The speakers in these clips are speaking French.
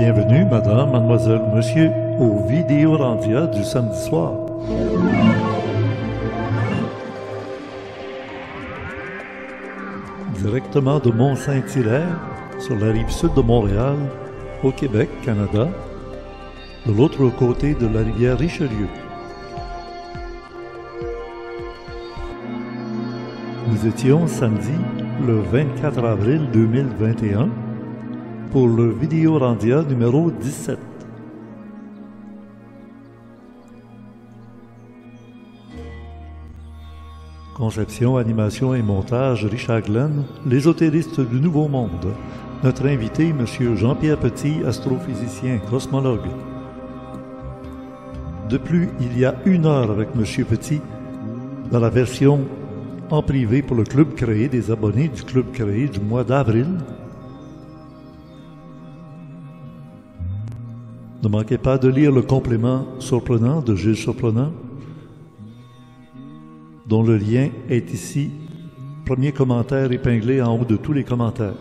Bienvenue, madame, mademoiselle, monsieur, au Vidéorandia du samedi soir. Directement de Mont-Saint-Hilaire, sur la rive sud de Montréal, au Québec, Canada, de l'autre côté de la rivière Richelieu. Nous étions samedi, le 24 avril 2021, pour le Vidéorandia numéro 17. Conception, animation et montage, Richard Glenn, l'ésotériste du Nouveau Monde. Notre invité, M. Jean-Pierre Petit, astrophysicien, cosmologue. De plus, il y a 1 heure avec M. Petit, dans la version en privé pour le Club créé, des abonnés du Club créé du mois d'avril. Ne manquez pas de lire le complément surprenant de Gilles Surprenant, dont le lien est ici, premier commentaire épinglé en haut de tous les commentaires.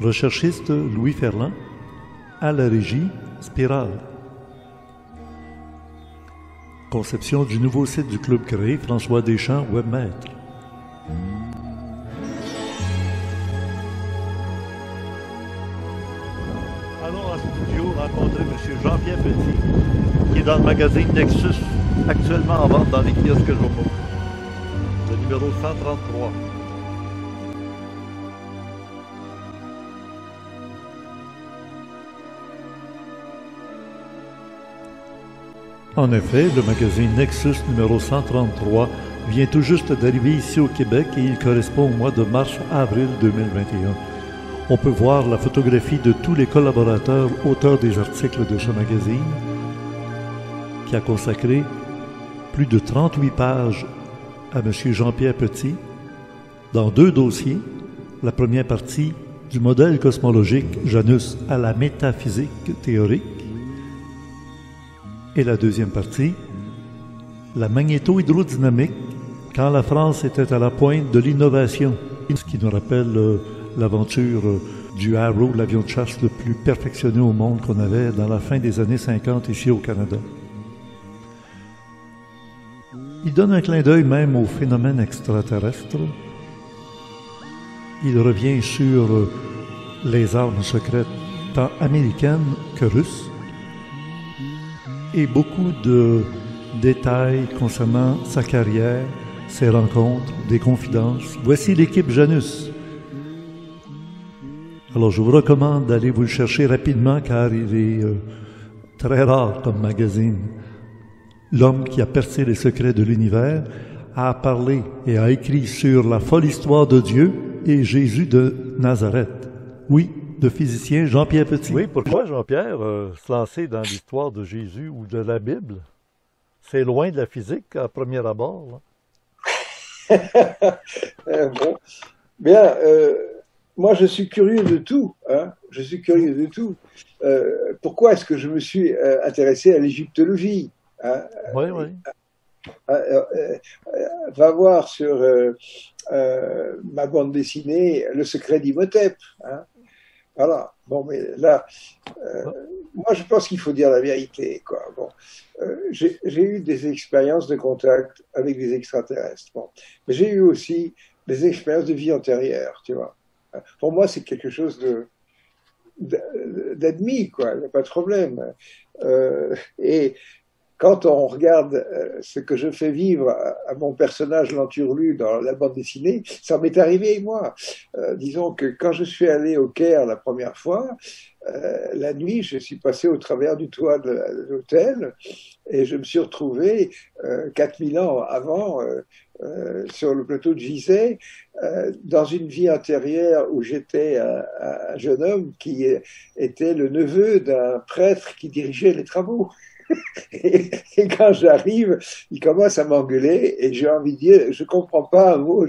Recherchiste Louis Ferland, à la régie Spirale. Conception du nouveau site du Club créé, François Deschamps, webmaître. Allons en studio rencontrer M. Jean-Pierre Petit, qui est dans le magazine Nexus, actuellement en vente dans les kiosques journaux. Le numéro 133. En effet, le magazine Nexus numéro 133 vient tout juste d'arriver ici au Québec et il correspond au mois de mars-avril 2021. On peut voir la photographie de tous les collaborateurs, auteurs des articles de ce magazine, qui a consacré plus de 38 pages à M. Jean-Pierre Petit, dans 2 dossiers, la première partie du modèle cosmologique Janus à la métaphysique théorique, et la deuxième partie, la magnéto-hydrodynamique, quand la France était à la pointe de l'innovation, ce qui nous rappelle l'aventure du Arrow, l'avion de chasse le plus perfectionné au monde qu'on avait dans la fin des années 50 ici au Canada. Il donne un clin d'œil même aux phénomènes extraterrestres. Il revient sur les armes secrètes, tant américaines que russes, et beaucoup de détails concernant sa carrière, ses rencontres, des confidences. Voici l'équipe Janus. Alors je vous recommande d'aller vous le chercher rapidement car il est très rare comme magazine. L'homme qui a percé les secrets de l'univers a parlé et a écrit sur la folle histoire de Dieu et Jésus de Nazareth. Oui, de physicien Jean-Pierre Petit. Oui, pourquoi Jean-Pierre se lancer dans l'histoire de Jésus ou de la Bible? C'est loin de la physique à premier abord. Bon, bien, moi je suis curieux de tout. Hein, je suis curieux de tout. Pourquoi est-ce que je me suis intéressé à l'égyptologie? Hein, oui, oui. Va voir sur ma bande dessinée Le secret d'Imhotep. Hein. Voilà. Bon, mais là, moi, je pense qu'il faut dire la vérité, quoi. Bon, j'ai eu des expériences de contact avec des extraterrestres. Bon, mais j'ai eu aussi des expériences de vie antérieure, tu vois. Pour moi, c'est quelque chose d'admis, quoi. Il n'y a pas de problème. Et quand on regarde ce que je fais vivre à mon personnage Lenturlu dans la bande dessinée, ça m'est arrivé, moi. Disons que quand je suis allé au Caire la première fois, la nuit, je suis passé au travers du toit de l'hôtel et je me suis retrouvé 4000 ans avant sur le plateau de Gizeh, dans une vie antérieure où j'étais un jeune homme qui était le neveu d'un prêtre qui dirigeait les travaux. Et quand j'arrive, il commence à m'engueuler et j'ai envie de dire, je comprends pas un mot.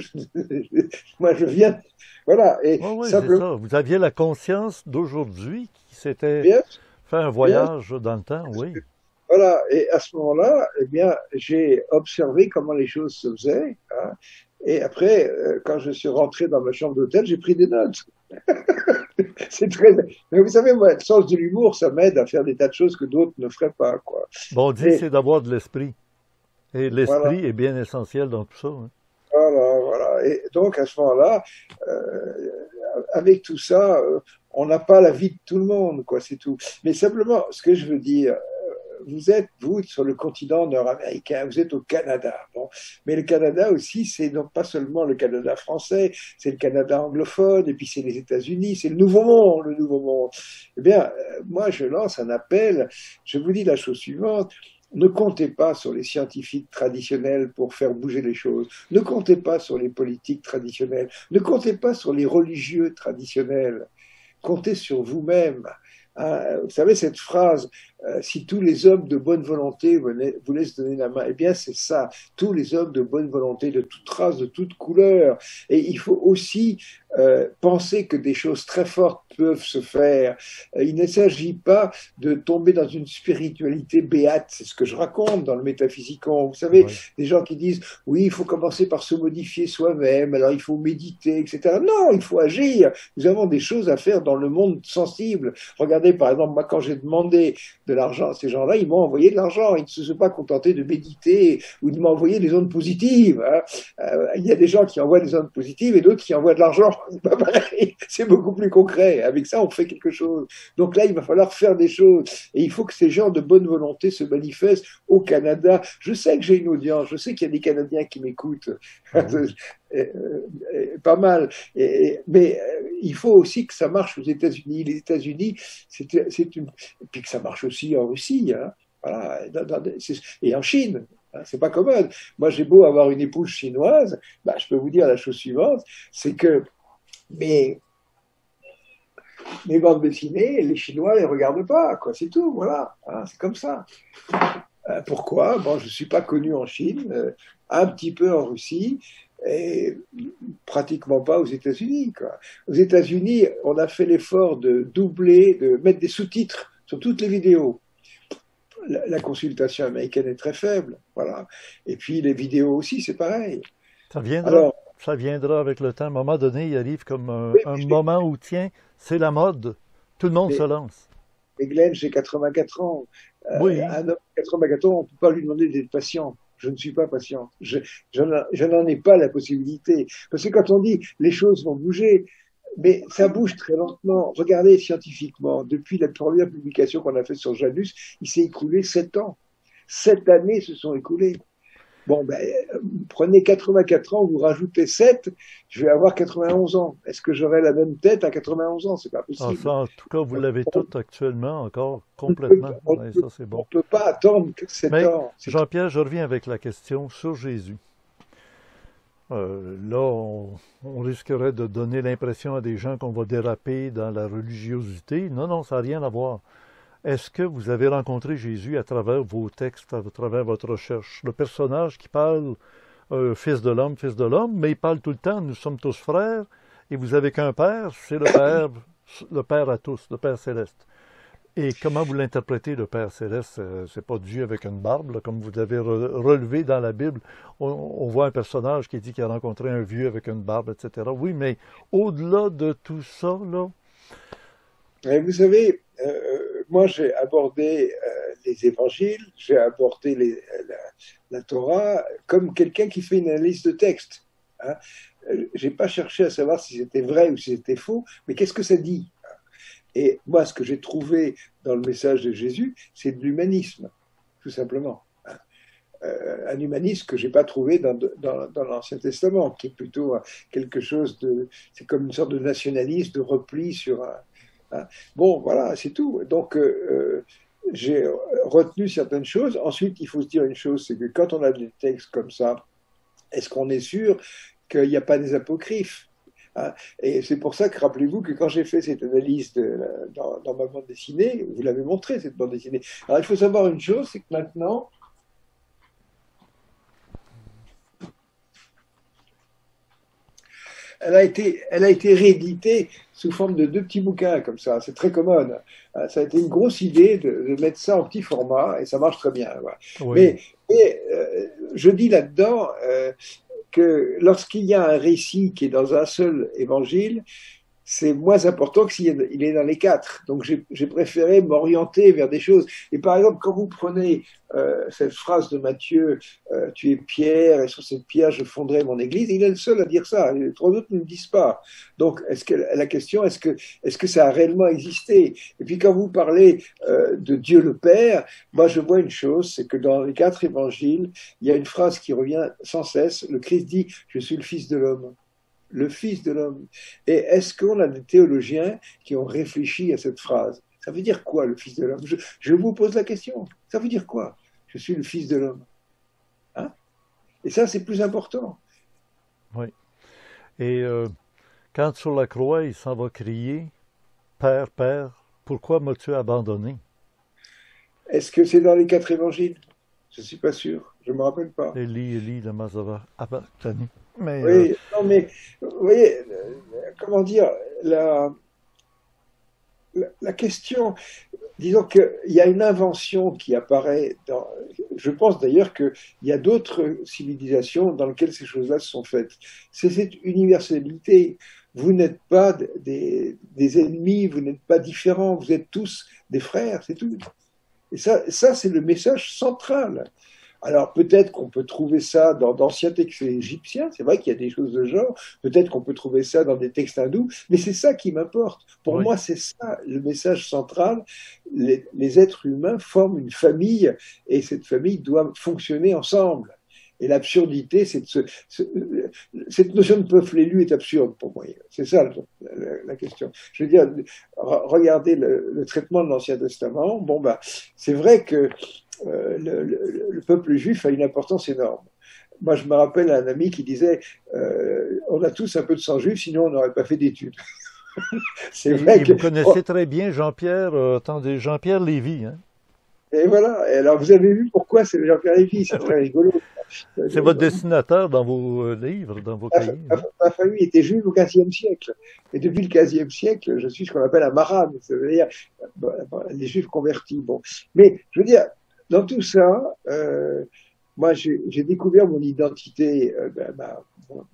Moi, je viens, voilà. Et oh oui, simplement, c'est ça. Vous aviez la conscience d'aujourd'hui qui s'était bien, fait un voyage bien, dans le temps, oui. voilà. Et à ce moment-là, eh bien, j'ai observé comment les choses se faisaient. Hein, et après, quand je suis rentré dans ma chambre d'hôtel, j'ai pris des notes. C'est très. Mais vous savez, moi, le sens de l'humour, ça m'aide à faire des tas de choses que d'autres ne feraient pas, quoi. Bon, on dit Et c'est d'avoir de l'esprit. Et voilà, l'esprit est bien essentiel dans tout ça, hein. voilà. Et donc, à ce moment-là, avec tout ça, on n'a pas la vie de tout le monde, quoi, c'est tout. Mais simplement, ce que je veux dire, vous êtes, vous, sur le continent nord-américain, vous êtes au Canada. Bon. Mais le Canada aussi, c'est non pas seulement le Canada français, c'est le Canada anglophone, et puis c'est les États-Unis, c'est le Nouveau Monde, le Nouveau Monde. Eh bien, moi, je lance un appel, je vous dis la chose suivante. Ne comptez pas sur les scientifiques traditionnels pour faire bouger les choses. Ne comptez pas sur les politiques traditionnels. Ne comptez pas sur les religieux traditionnels. Comptez sur vous-même. Hein, vous savez, cette phrase, si tous les hommes de bonne volonté vous laissent donner la main, eh bien, c'est ça. Tous les hommes de bonne volonté, de toute race, de toute couleur. Et il faut aussi penser que des choses très fortes peuvent se faire. Il ne s'agit pas de tomber dans une spiritualité béate. C'est ce que je raconte dans le Métaphysicon. Vous savez, Oui. des gens qui disent, oui, il faut commencer par se modifier soi-même, alors il faut méditer, etc. Non, il faut agir. Nous avons des choses à faire dans le monde sensible. Regardez, par exemple, moi, quand j'ai demandé de l'argent à ces gens-là, ils m'ont envoyé de l'argent. Ils ne se sont pas contentés de méditer ou de m'envoyer des ondes positives. Hein. Il y a des gens qui envoient des ondes positives et d'autres qui envoient de l'argent. C'est pas pareil. C'est beaucoup plus concret. Avec ça, on fait quelque chose. Donc là, il va falloir faire des choses. Et il faut que ces gens de bonne volonté se manifestent au Canada. Je sais que j'ai une audience. Je sais qu'il y a des Canadiens qui m'écoutent. Mhm. Pas mal. Mais il faut aussi que ça marche aux États-Unis. Les États-Unis, c'est une. Et puis que ça marche aussi en Russie. Hein. Voilà. Et en Chine. Hein, c'est pas commode. Moi, j'ai beau avoir une épouse chinoise, bah, je peux vous dire la chose suivante, c'est que mes, mes bandes dessinées, les Chinois les regardent pas, quoi. C'est tout, voilà. Hein, c'est comme ça. Pourquoi? Bon, je ne suis pas connu en Chine, un petit peu en Russie, et pratiquement pas aux États-Unis, quoi. Aux États-Unis, on a fait l'effort de doubler, de mettre des sous-titres sur toutes les vidéos. La consultation américaine est très faible, voilà. Et puis les vidéos aussi, c'est pareil. Ça viendra. Alors, Ça viendra avec le temps. À un moment donné, il arrive comme oui, un moment où, tiens, c'est la mode. Tout le monde se mais, lance. mais Glenn, j'ai 84 ans. Oui, Un homme de 84 ans, on ne peut pas lui demander d'être patient. Je ne suis pas patient. Je n'en ai pas la possibilité. Parce que quand on dit les choses vont bouger, mais ça bouge très lentement. Regardez scientifiquement, depuis la première publication qu'on a faite sur Janus, il s'est écoulé 7 ans. 7 années se sont écoulées. Bon, ben, prenez 84 ans, vous rajoutez 7, je vais avoir 91 ans. Est-ce que j'aurai la même tête à 91 ans? C'est pas ah, ça, possible. en tout cas, vous l'avez On tout actuellement encore ne peut, complètement. on Oui, peut, ça, c'est on bon. peut pas attendre que 7 Mais, ans. Jean-Pierre, je reviens avec la question sur Jésus. Là, on risquerait de donner l'impression à des gens qu'on va déraper dans la religiosité. Non, non, ça n'a rien à voir. Est-ce que vous avez rencontré Jésus à travers vos textes, à travers votre recherche? Le personnage qui parle, fils de l'homme, mais il parle tout le temps, nous sommes tous frères, et vous avez qu'un Père, c'est le Père à tous, le Père céleste. Et comment vous l'interprétez, le Père céleste? C'est pas Dieu avec une barbe, là, comme vous avez relevé dans la Bible. On voit un personnage qui dit qu'il a rencontré un vieux avec une barbe, etc. Oui, mais au-delà de tout ça, là, Et vous savez, moi j'ai abordé les évangiles, j'ai abordé la Torah comme quelqu'un qui fait une analyse de texte. Hein. J'ai pas cherché à savoir si c'était vrai ou si c'était faux, mais qu'est-ce que ça dit? Et moi, ce que j'ai trouvé dans le message de Jésus, c'est de l'humanisme, tout simplement. Un humanisme que j'ai pas trouvé dans l'Ancien Testament, qui est plutôt quelque chose de, c'est comme une sorte de nationalisme, de repli sur un. Hein. Bon, voilà, c'est tout. Donc, j'ai retenu certaines choses. Ensuite, il faut se dire une chose, c'est que quand on a des textes comme ça, est-ce qu'on est sûr qu'il n'y a pas des apocryphes? Hein. Et c'est pour ça que, rappelez-vous que quand j'ai fait cette analyse dans ma bande dessinée, vous l'avez montré, cette bande dessinée. Alors, il faut savoir une chose, c'est que maintenant, elle a été rééditée sous forme de deux petits bouquins comme ça. C'est très commode. Ça a été une grosse idée de mettre ça en petit format et ça marche très bien. Voilà. oui. Je dis là-dedans que lorsqu'il y a un récit qui est dans un seul évangile, c'est moins important que s'il est dans les quatre. Donc j'ai préféré m'orienter vers des choses. Et par exemple, quand vous prenez cette phrase de Matthieu, tu es pierre, et sur cette pierre je fonderai mon église, il est le seul à dire ça. Les trois autres ne le disent pas. Donc la question, est-ce que ça a réellement existé? Et puis quand vous parlez de Dieu le Père, moi je vois une chose, c'est que dans les quatre évangiles, il y a une phrase qui revient sans cesse. Le Christ dit, je suis le Fils de l'homme. Le Fils de l'homme. Et est-ce qu'on a des théologiens qui ont réfléchi à cette phrase? Ça veut dire quoi, le Fils de l'homme? Je vous pose la question. Ça veut dire quoi? Je suis le Fils de l'homme. Hein? Et ça, c'est plus important. Oui. Et quand sur la croix, il s'en va crier, Père, Père, pourquoi m'as-tu abandonné? Est-ce que c'est dans les quatre évangiles? Je ne suis pas sûr. Je ne me rappelle pas. Élie, lama sabachthani. Mais oui, non, mais vous voyez, comment dire, la question, disons qu'il y a une invention qui apparaît dans, je pense d'ailleurs qu'il y a d'autres civilisations dans lesquelles ces choses-là se sont faites. C'est cette universalité. Vous n'êtes pas des ennemis, vous n'êtes pas différents, vous êtes tous des frères, c'est tout. Et ça c'est le message central. Alors peut-être qu'on peut trouver ça dans d'anciens textes égyptiens, c'est vrai qu'il y a des choses de genre, peut-être qu'on peut trouver ça dans des textes hindous, mais c'est ça qui m'importe. Pour moi, c'est ça le message central. Les êtres humains forment une famille et cette famille doit fonctionner ensemble. Et l'absurdité, cette notion de peuple élu est absurde pour moi. C'est ça la question. Je veux dire, regardez le traitement de l'Ancien Testament. Bon, bah, c'est vrai que le peuple juif a une importance énorme. Moi, je me rappelle un ami qui disait on a tous un peu de sang juif, sinon on n'aurait pas fait d'études. C'est vrai que vous connaissez très bien Jean-Pierre, Jean-Pierre Lévy, hein? Et voilà. Et alors, vous avez vu pourquoi c'est Jean-Pierre Lévy, c'est très rigolo. C'est votre dessinateur dans vos livres, dans vos cahiers. Ma famille était juive au XVe siècle. Et depuis le XVe siècle, je suis ce qu'on appelle un maram, c'est-à-dire les juifs convertis. Bon. Mais, je veux dire, dans tout ça, moi, j'ai découvert mon identité,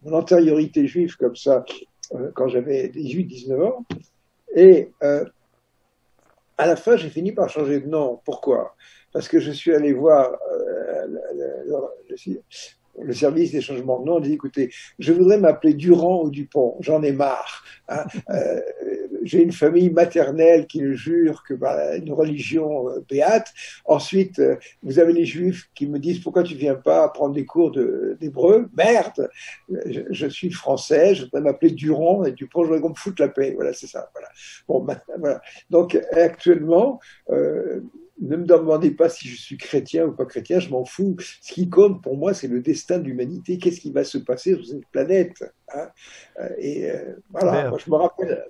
mon antériorité juive comme ça, quand j'avais 18-19 ans. Et à la fin, j'ai fini par changer de nom. Pourquoi? Parce que je suis allé voir le service des changements de nom. On dit, écoutez, je voudrais m'appeler Durand ou Dupont. J'en ai marre. Hein. J'ai une famille maternelle qui me jure que une religion béate. Ensuite, vous avez les juifs qui me disent pourquoi tu viens pas prendre des cours d'hébreu? Merde, je suis français, je voudrais m'appeler Durand et Dupont, je voudrais qu'on me foute la paix. Voilà, c'est ça. Voilà. Bon, voilà. Donc actuellement, ne me demandez pas si je suis chrétien ou pas chrétien, je m'en fous. Ce qui compte pour moi, c'est le destin de l'humanité. Qu'est-ce qui va se passer sur cette planète, hein? Voilà, moi je me rappelle.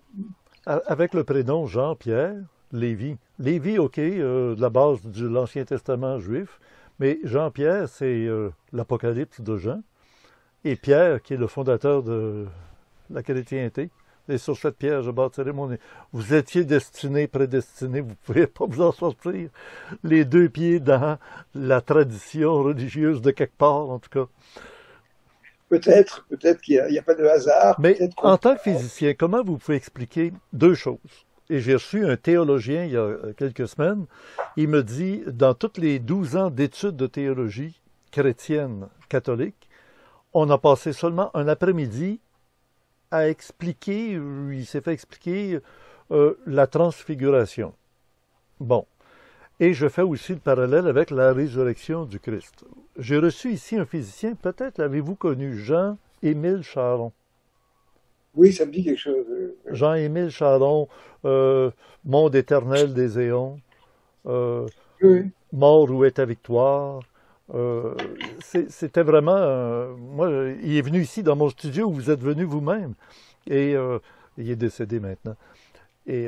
Avec le prénom Jean-Pierre Lévy. Lévy, ok, de la base de l'Ancien Testament juif, mais Jean-Pierre, c'est l'Apocalypse de Jean, et Pierre, qui est le fondateur de la chrétienté. Et sur cette pierre, je bâtirai mon... Vous étiez destiné, prédestiné, vous ne pouvez pas vous en sortir. Les deux pieds dans la tradition religieuse de quelque part, en tout cas. Peut-être qu'il n'y a pas de hasard. Mais en tant que physicien, comment vous pouvez expliquer deux choses? Et j'ai reçu un théologien il y a quelques semaines. Il me dit, dans tous les 12 ans d'études de théologie chrétienne catholique, on a passé seulement un après-midi à expliquer, il s'est fait expliquer la transfiguration. Bon. Et je fais aussi le parallèle avec la résurrection du Christ. J'ai reçu ici un physicien, peut-être l'avez-vous connu, Jean-Émile Charon. Oui, ça me dit quelque chose. Jean-Émile Charon, Monde éternel des éons, oui. Mort où est ta victoire. C'était vraiment... moi, il est venu ici dans mon studio où vous êtes venu vous-même. Et il est décédé maintenant. Et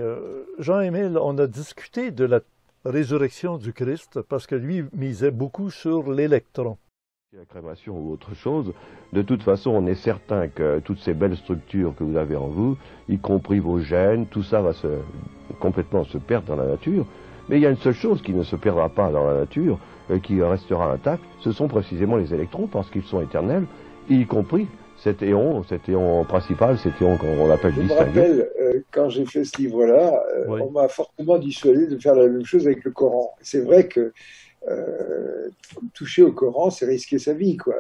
Jean-Émile, on a discuté de la résurrection du Christ parce que lui misait beaucoup sur l'électron. La crémation ou autre chose, de toute façon, on est certain que toutes ces belles structures que vous avez en vous, y compris vos gènes, tout ça va complètement se perdre dans la nature. Mais il y a une seule chose qui ne se perdra pas dans la nature, qui restera intacte, ce sont précisément les électrons, parce qu'ils sont éternels, y compris cet éon principal, cet éon qu'on appelle Je me distingué. rappelle, quand j'ai fait ce livre-là, Oui. on m'a fortement dissuadé de faire la même chose avec le Coran. C'est vrai que toucher au Coran, c'est risquer sa vie, quoi.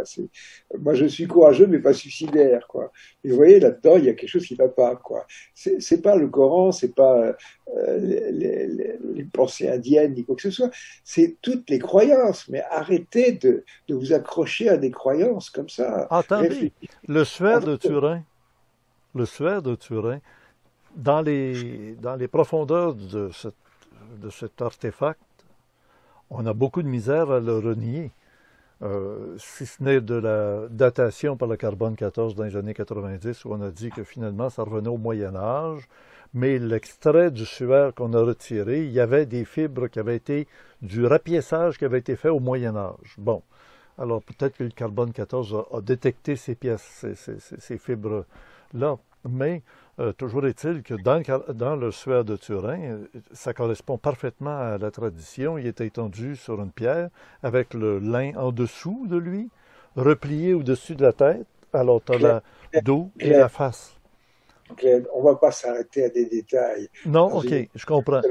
Moi, je suis courageux, mais pas suicidaire, quoi. Et vous voyez, là-dedans, il y a quelque chose qui va pas, quoi. C'est pas le Coran, c'est pas les pensées indiennes, ni quoi que ce soit. C'est toutes les croyances. Mais arrêtez de vous accrocher à des croyances comme ça. Attendez, le Suaire de Turin, dans les profondeurs de cet artefact, on a beaucoup de misère à le renier, si ce n'est de la datation par le carbone 14 dans les années 90, où on a dit que finalement ça revenait au Moyen Âge, mais l'extrait du suaire qu'on a retiré, il y avait des fibres qui avaient été, du rapiessage qui avait été fait au Moyen Âge. Bon, alors peut-être que le carbone 14 a détecté ces pièces, ces fibres-là, mais toujours est-il que dans le suaire de Turin, ça correspond parfaitement à la tradition. Il est étendu sur une pierre avec le lin en dessous de lui, replié au-dessus de la tête. Alors tu as le dos et la face. Glenn, on ne va pas s'arrêter à des détails. Non, ok, je comprends.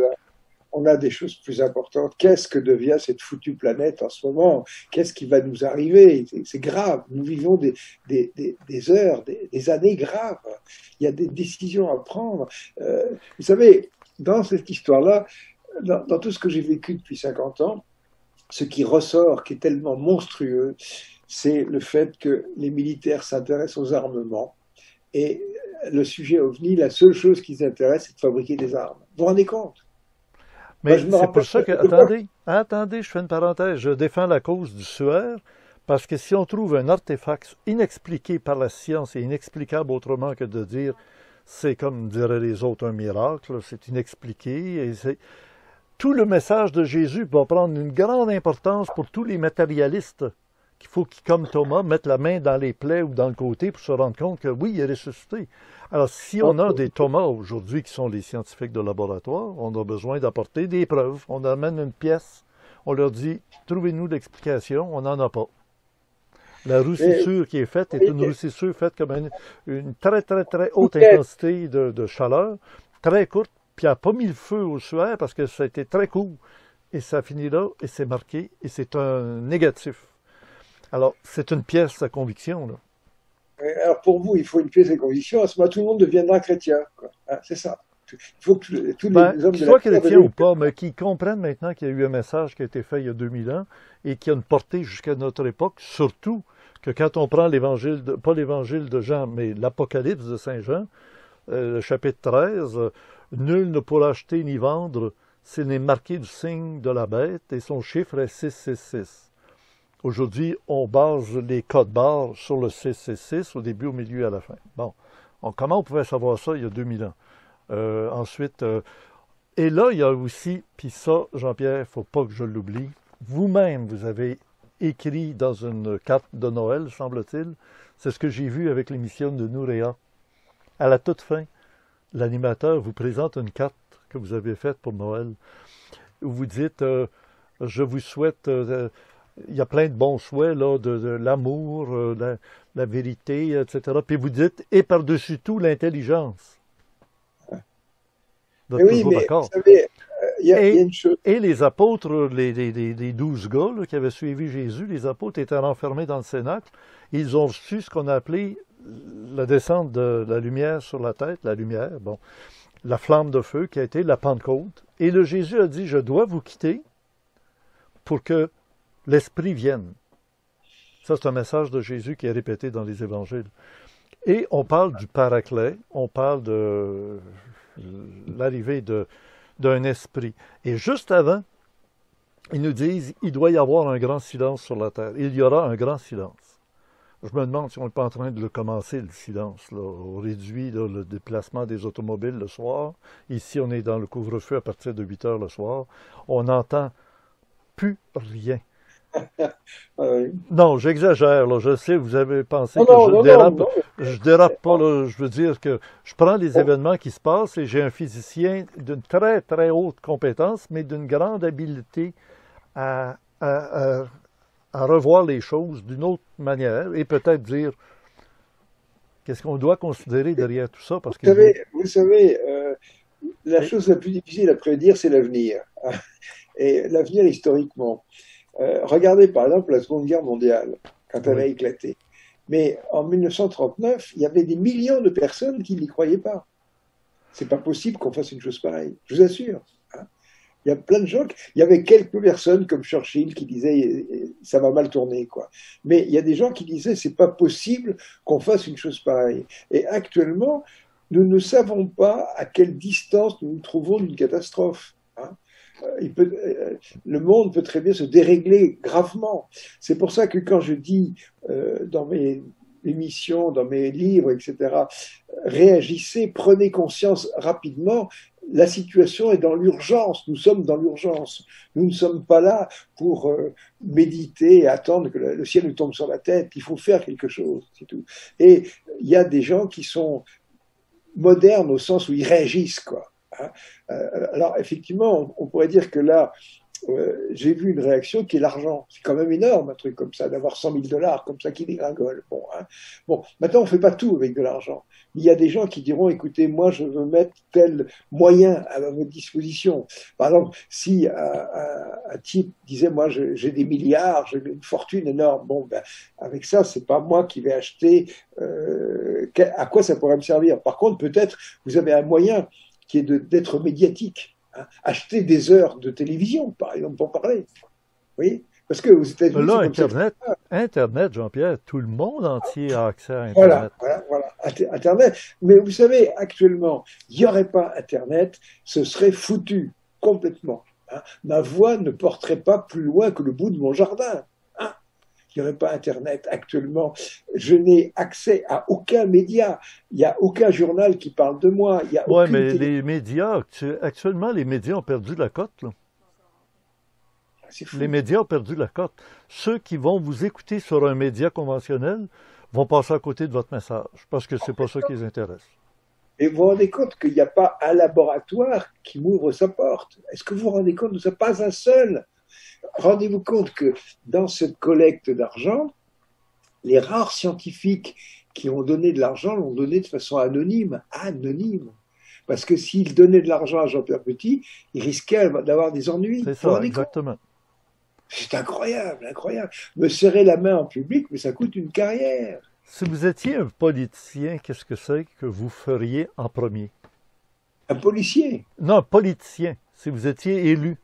On a des choses plus importantes. Qu'est-ce que devient cette foutue planète en ce moment? Qu'est-ce qui va nous arriver? C'est grave. Nous vivons des heures, des années graves. Il y a des décisions à prendre. Vous savez, dans cette histoire-là, dans tout ce que j'ai vécu depuis 50 ans, ce qui ressort, qui est tellement monstrueux, c'est le fait que les militaires s'intéressent aux armements. Et le sujet OVNI, la seule chose qui les intéresse, c'est de fabriquer des armes. Vous vous rendez compte? Mais c'est pour ça que, attendez, je fais une parenthèse, je défends la cause du suaire, parce que si on trouve un artefact inexpliqué par la science et inexplicable autrement que de dire, c'est comme diraient les autres un miracle, c'est inexpliqué, et tout le message de Jésus va prendre une grande importance pour tous les matérialistes, qu'il faut qu'ils, comme Thomas, mettent la main dans les plaies ou dans le côté pour se rendre compte que oui, il est ressuscité. Alors, si on a des Thomas aujourd'hui qui sont les scientifiques de laboratoire, on a besoin d'apporter des preuves. On amène une pièce, on leur dit, trouvez-nous l'explication, on n'en a pas. La roussissure qui est faite est une roussissure faite comme une très, très, très haute intensité de chaleur, très courte, puis elle n'a pas mis le feu au suaire parce que ça a été très court. Et ça finit là, et c'est marqué, et c'est un négatif. Alors, c'est une pièce à conviction, là. Alors pour vous, il faut une pièce de conviction, à ce moment tout le monde deviendra chrétien. Hein, c'est ça. Il faut que tous les hommes qu'ils soient chrétiens ou pas, mais qu'ils comprennent maintenant qu'il y a eu un message qui a été fait il y a 2000 ans et qui a une portée jusqu'à notre époque, surtout que quand on prend l'évangile, pas l'évangile de Jean, mais l'Apocalypse de Saint Jean, le chapitre 13, nul ne pourra acheter ni vendre s'il n'est marqué du signe de la bête et son chiffre est 666. Aujourd'hui, on base les codes barres sur le 666, au début, au milieu et à la fin. Bon, comment on pouvait savoir ça il y a 2000 ans? Ensuite, et là, il y a aussi, puis ça, Jean-Pierre, il ne faut pas que je l'oublie, vous-même, vous avez écrit dans une carte de Noël, semble-t-il, c'est ce que j'ai vu avec l'émission de Nouréa. À la toute fin, l'animateur vous présente une carte que vous avez faite pour Noël, où vous dites, je vous souhaite... il y a plein de bons souhaits, là, de l'amour, la vérité, etc. Puis vous dites, et par-dessus tout, l'intelligence. Oui, mais vous savez, il y a une chose. Et les apôtres, les 12 gars là, qui avaient suivi Jésus, les apôtres étaient renfermés dans le cénacle. Ils ont reçu ce qu'on a appelé la descente de la lumière sur la tête, la lumière, bon, la flamme de feu qui a été la Pentecôte. Et le Jésus a dit, je dois vous quitter pour que l'Esprit vienne. Ça, c'est un message de Jésus qui est répété dans les évangiles. Et on parle du Paraclet, on parle de l'arrivée d'un esprit. Et juste avant, ils nous disent, il doit y avoir un grand silence sur la terre. Il y aura un grand silence. Je me demande si on n'est pas en train de le commencer, le silence. Là. On réduit là, le déplacement des automobiles le soir. Ici, on est dans le couvre-feu à partir de 8 heures le soir. On n'entend plus rien. Non, j'exagère, là. Je sais, vous avez pensé que je dérape. Je dérape pas, là. Je veux dire que je prends les événements qui se passent et j'ai un physicien d'une très, très haute compétence, mais d'une grande habileté à revoir les choses d'une autre manière et peut-être dire Qu'est-ce qu'on doit considérer derrière tout ça? Parce que Vous savez, la chose la plus difficile à prédire, c'est l'avenir. Et l'avenir historiquement. Regardez par exemple la Seconde Guerre mondiale, quand elle a éclaté. Mais en 1939, il y avait des millions de personnes qui n'y croyaient pas. C'est pas possible qu'on fasse une chose pareille, je vous assure. Il y a plein de gens, il y avait quelques personnes comme Churchill qui disaient ça va mal tourner, quoi. Mais il y a des gens qui disaient c'est pas possible qu'on fasse une chose pareille. Et actuellement, nous ne savons pas à quelle distance nous nous trouvons d'une catastrophe. Le monde peut très bien se dérégler gravement. C'est pour ça que quand je dis dans mes émissions, dans mes livres, etc., réagissez, prenez conscience rapidement, la situation est dans l'urgence, nous sommes dans l'urgence. Nous ne sommes pas là pour méditer et attendre que le ciel nous tombe sur la tête, il faut faire quelque chose, c'est tout. Et il y a des gens qui sont modernes au sens où ils réagissent, quoi. Alors effectivement, on pourrait dire que là, j'ai vu une réaction qui est l'argent. C'est quand même énorme, un truc comme ça, d'avoir 100 000 $ comme ça qui dégringole. Bon, maintenant, on ne fait pas tout avec de l'argent. Il y a des gens qui diront, écoutez, moi, je veux mettre tel moyen à votre disposition. Par exemple, si un type disait, moi, j'ai des milliards, j'ai une fortune énorme, bon, ben, avec ça, c'est pas moi qui vais acheter, à quoi ça pourrait me servir. Par contre, peut-être, vous avez un moyen qui est d'être médiatique. Acheter des heures de télévision, par exemple, pour parler. Oui, parce que aux États-Unis, là, Internet, Jean-Pierre, tout le monde entier a accès à Internet. Voilà, Internet. Mais vous savez, actuellement, il n'y aurait pas Internet, ce serait foutu, complètement. Ma voix ne porterait pas plus loin que le bout de mon jardin. Il n'y aurait pas Internet actuellement. Je n'ai accès à aucun média. Il n'y a aucun journal qui parle de moi. Oui, mais les médias, actuellement, les médias ont perdu la cote. Là. Les médias ont perdu la cote. Ceux qui vont vous écouter sur un média conventionnel vont passer à côté de votre message, parce que c'est pas ça qui les intéresse. Et vous vous rendez compte qu'il n'y a pas un laboratoire qui m'ouvre sa porte? Est-ce que vous vous rendez compte de ça? Pas un seul. Rendez-vous compte que dans cette collecte d'argent, les rares scientifiques qui ont donné de l'argent l'ont donné de façon anonyme. Anonyme. Parce que s'ils donnaient de l'argent à Jean-Pierre Petit, ils risquaient d'avoir des ennuis. C'est ça, exactement. C'est incroyable, incroyable. Me serrer la main en public, mais ça coûte une carrière. Si vous étiez un politicien, qu'est-ce que c'est que vous feriez en premier? Un policier? Non, un politicien. Si vous étiez élu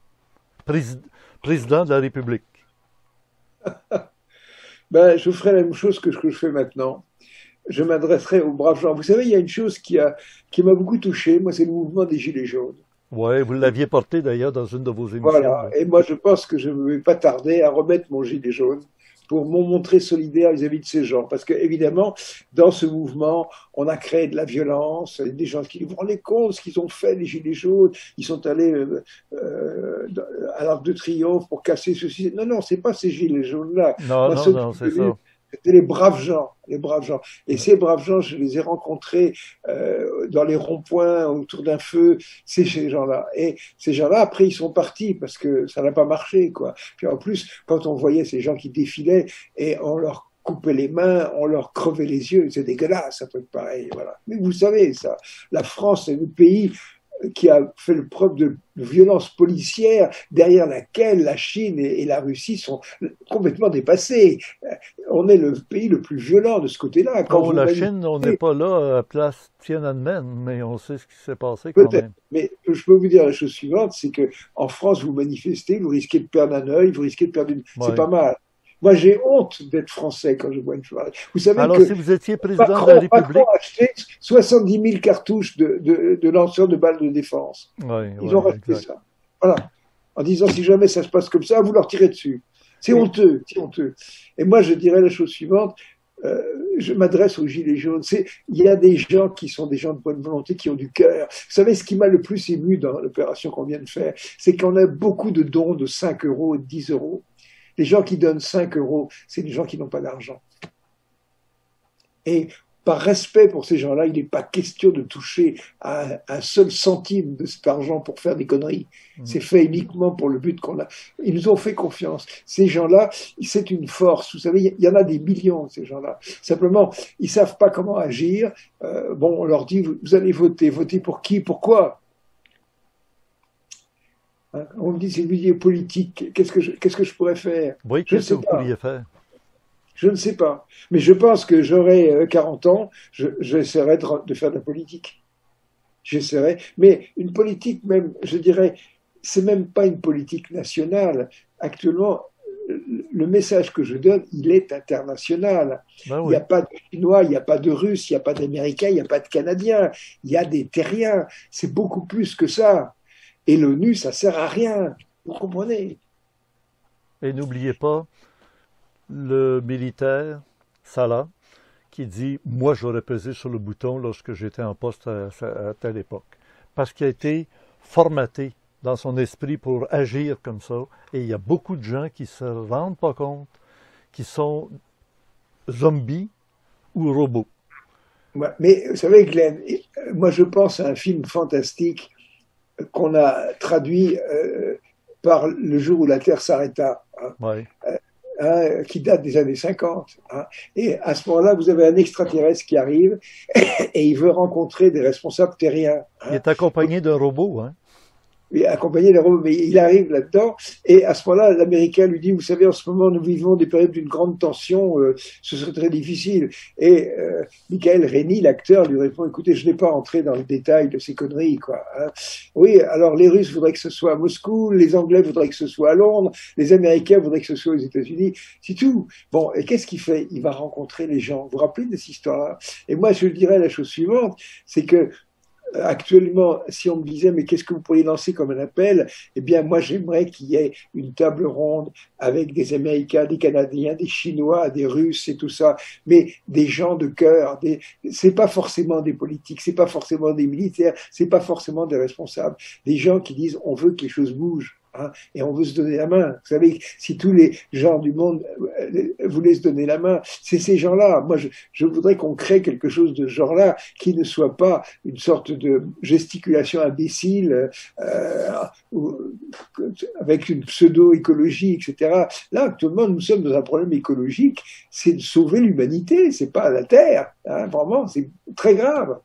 président de la République. Ben, je ferais la même chose que ce que je fais maintenant. Je m'adresserais aux braves gens. Vous savez, il y a une chose qui m'a beaucoup touché, moi, c'est le mouvement des Gilets jaunes. Oui, vous l'aviez porté d'ailleurs dans une de vos émissions. Voilà, et moi je pense que je ne vais pas tarder à remettre mon gilet jaune pour me montrer solidaire vis-à-vis de ces gens. Parce que, évidemment, dans ce mouvement, on a créé de la violence, des gens qui vous rendez compte ce qu'ils ont fait, les Gilets jaunes, ils sont allés à l'Arc de Triomphe pour casser ceci. Non, c'est pas ces Gilets jaunes-là. Non, c'est ça. C'était les braves gens, les braves gens. Et ces braves gens, je les ai rencontrés dans les ronds-points, autour d'un feu, c'est ces gens-là. Et ces gens-là, après, ils sont partis parce que ça n'a pas marché, quoi. Puis en plus, quand on voyait ces gens qui défilaient et on leur coupait les mains, on leur crevait les yeux, c'est dégueulasse, un truc pareil, voilà. Mais vous savez, ça, la France est le pays qui a fait le preuve de violence policière derrière laquelle la Chine et la Russie sont complètement dépassées. On est le pays le plus violent de ce côté-là. Pour la Chine, on n'est pas là à place Tiananmen, mais on sait ce qui s'est passé quand même. Mais je peux vous dire la chose suivante, c'est que en France, vous manifestez, vous risquez de perdre un œil, vous risquez de perdre une... C'est pas mal. Moi, j'ai honte d'être français quand je vois une chose. Vous savez alors, que si vous étiez président de la République... Macron a acheté 70 000 cartouches de lanceurs de balles de défense. Ils ont racheté ça. Voilà. En disant, si jamais ça se passe comme ça, vous leur tirez dessus. C'est honteux, c'est honteux. Et moi, je dirais la chose suivante. Je m'adresse aux Gilets jaunes. Il y a des gens qui sont des gens de bonne volonté, qui ont du cœur. Vous savez, ce qui m'a le plus ému dans l'opération qu'on vient de faire, c'est qu'on a beaucoup de dons de 5 € et de 10 €. Les gens qui donnent 5 €, c'est des gens qui n'ont pas d'argent. Et par respect pour ces gens-là, il n'est pas question de toucher à un seul centime de cet argent pour faire des conneries. C'est fait uniquement pour le but qu'on a. Ils nous ont fait confiance. Ces gens-là, c'est une force. Vous savez, il y en a des millions de ces gens-là. Simplement, ils savent pas comment agir. On leur dit, vous allez voter. Voter pour qui? Pourquoi? Hein, on me dit, c'est une milieu politique. Qu'est-ce que je pourrais faire? Oui, Je ne qu'est-ce que sais vous pas. pourriez faire? Je ne sais pas. Mais je pense que j'aurai 40 ans, j'essaierai de faire de la politique. J'essaierai. Mais une politique même, je dirais, c'est même pas une politique nationale. Actuellement, le message que je donne, il est international. Ben Il n'y oui. a pas de Chinois, il n'y a pas de Russes, il n'y a pas d'Américains, il n'y a pas de Canadiens. Il y a des Terriens. C'est beaucoup plus que ça. Et l'ONU, ça sert à rien. Vous comprenez? Et n'oubliez pas le militaire, Salah, qui dit « Moi, j'aurais pesé sur le bouton lorsque j'étais en poste à telle époque. » Parce qu'il a été formaté dans son esprit pour agir comme ça. Et il y a beaucoup de gens qui ne se rendent pas compte qu'ils sont zombies ou robots. Ouais, mais vous savez, Glenn, moi je pense à un film fantastique qu'on a traduit par Le jour où la Terre s'arrêta, Ouais. qui date des années 50. Et à ce moment-là, vous avez un extraterrestre qui arrive et il veut rencontrer des responsables terriens. Il est accompagné d'un robot, hein? Et accompagné des robots, mais il arrive là-dedans, et à ce moment-là, l'Américain lui dit, vous savez, en ce moment, nous vivons des périodes d'une grande tension, ce serait très difficile. Et Michael Rennie, l'acteur, lui répond, écoutez, je n'ai pas entré dans le détail de ces conneries, quoi. Oui, alors les Russes voudraient que ce soit à Moscou, les Anglais voudraient que ce soit à Londres, les Américains voudraient que ce soit aux États-Unis, c'est tout. Bon, et qu'est-ce qu'il fait? Il va rencontrer les gens. Vous vous rappelez de cette histoire-là? Et moi, je dirais la chose suivante, c'est que actuellement, si on me disait, mais qu'est-ce que vous pourriez lancer comme un appel? Eh bien, moi, j'aimerais qu'il y ait une table ronde avec des Américains, des Canadiens, des Chinois, des Russes et tout ça, mais des gens de cœur. C'est pas forcément des politiques, c'est pas forcément des militaires, c'est pas forcément des responsables. Des gens qui disent, on veut que les choses bougent. Et on veut se donner la main. Vous savez, si tous les gens du monde voulaient se donner la main, c'est ces gens-là. Moi, je voudrais qu'on crée quelque chose de ce genre-là, qui ne soit pas une sorte de gesticulation imbécile avec une pseudo-écologie, etc. Là, actuellement, nous sommes dans un problème écologique, c'est de sauver l'humanité, c'est pas la Terre. Vraiment, c'est très grave.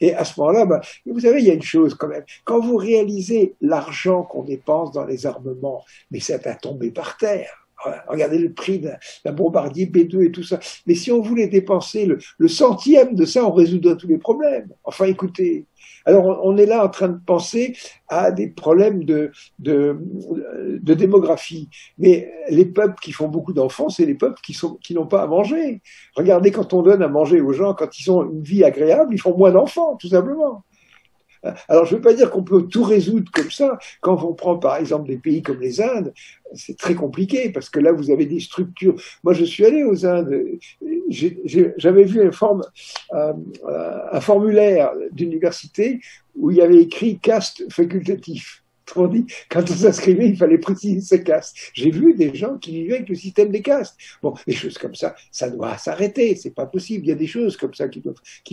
Et à ce moment-là, vous savez, il y a une chose quand même. Quand vous réalisez l'argent qu'on dépense dans les armements, mais c'est à tomber par terre. Regardez le prix d'un bombardier B2 et tout ça. Mais si on voulait dépenser le centième de ça, on résoudrait tous les problèmes. Enfin, écoutez. Alors, on est là en train de penser à des problèmes de démographie. Mais les peuples qui font beaucoup d'enfants, c'est les peuples qui n'ont pas à manger. Regardez, quand on donne à manger aux gens, quand ils ont une vie agréable, ils font moins d'enfants, tout simplement. Alors, je ne veux pas dire qu'on peut tout résoudre comme ça. Quand on prend, par exemple, des pays comme les Indes, c'est très compliqué parce que là, vous avez des structures. Moi, je suis allé aux Indes. J'avais vu un formulaire d'université où il y avait écrit caste facultatif. Autrement dit, quand on s'inscrivait, il fallait préciser ses castes. J'ai vu des gens qui vivaient avec le système des castes. Bon, des choses comme ça doit s'arrêter. C'est pas possible. Il y a des choses comme ça qui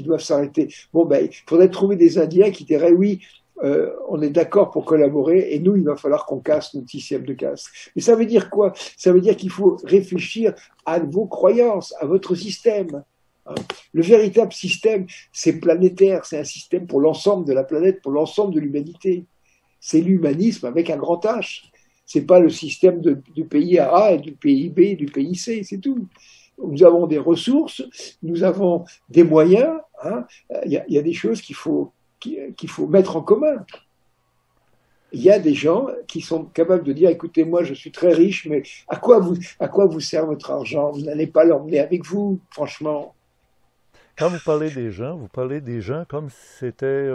doivent s'arrêter. Bon, il faudrait trouver des Indiens qui diraient oui, on est d'accord pour collaborer et nous, il va falloir qu'on casse notre système de caste. Mais ça veut dire quoi? Ça veut dire qu'il faut réfléchir à vos croyances, à votre système. Le véritable système, c'est planétaire. C'est un système pour l'ensemble de la planète, pour l'ensemble de l'humanité. C'est l'humanisme avec un grand H. C'est pas le système du pays A et du pays B et du pays C, c'est tout. Nous avons des ressources, nous avons des moyens. Il y a des choses qu'il faut mettre en commun. Il y a des gens qui sont capables de dire, écoutez, moi je suis très riche, mais à quoi vous sert votre argent? Vous n'allez pas l'emmener avec vous, franchement. Quand vous parlez des gens comme si c'était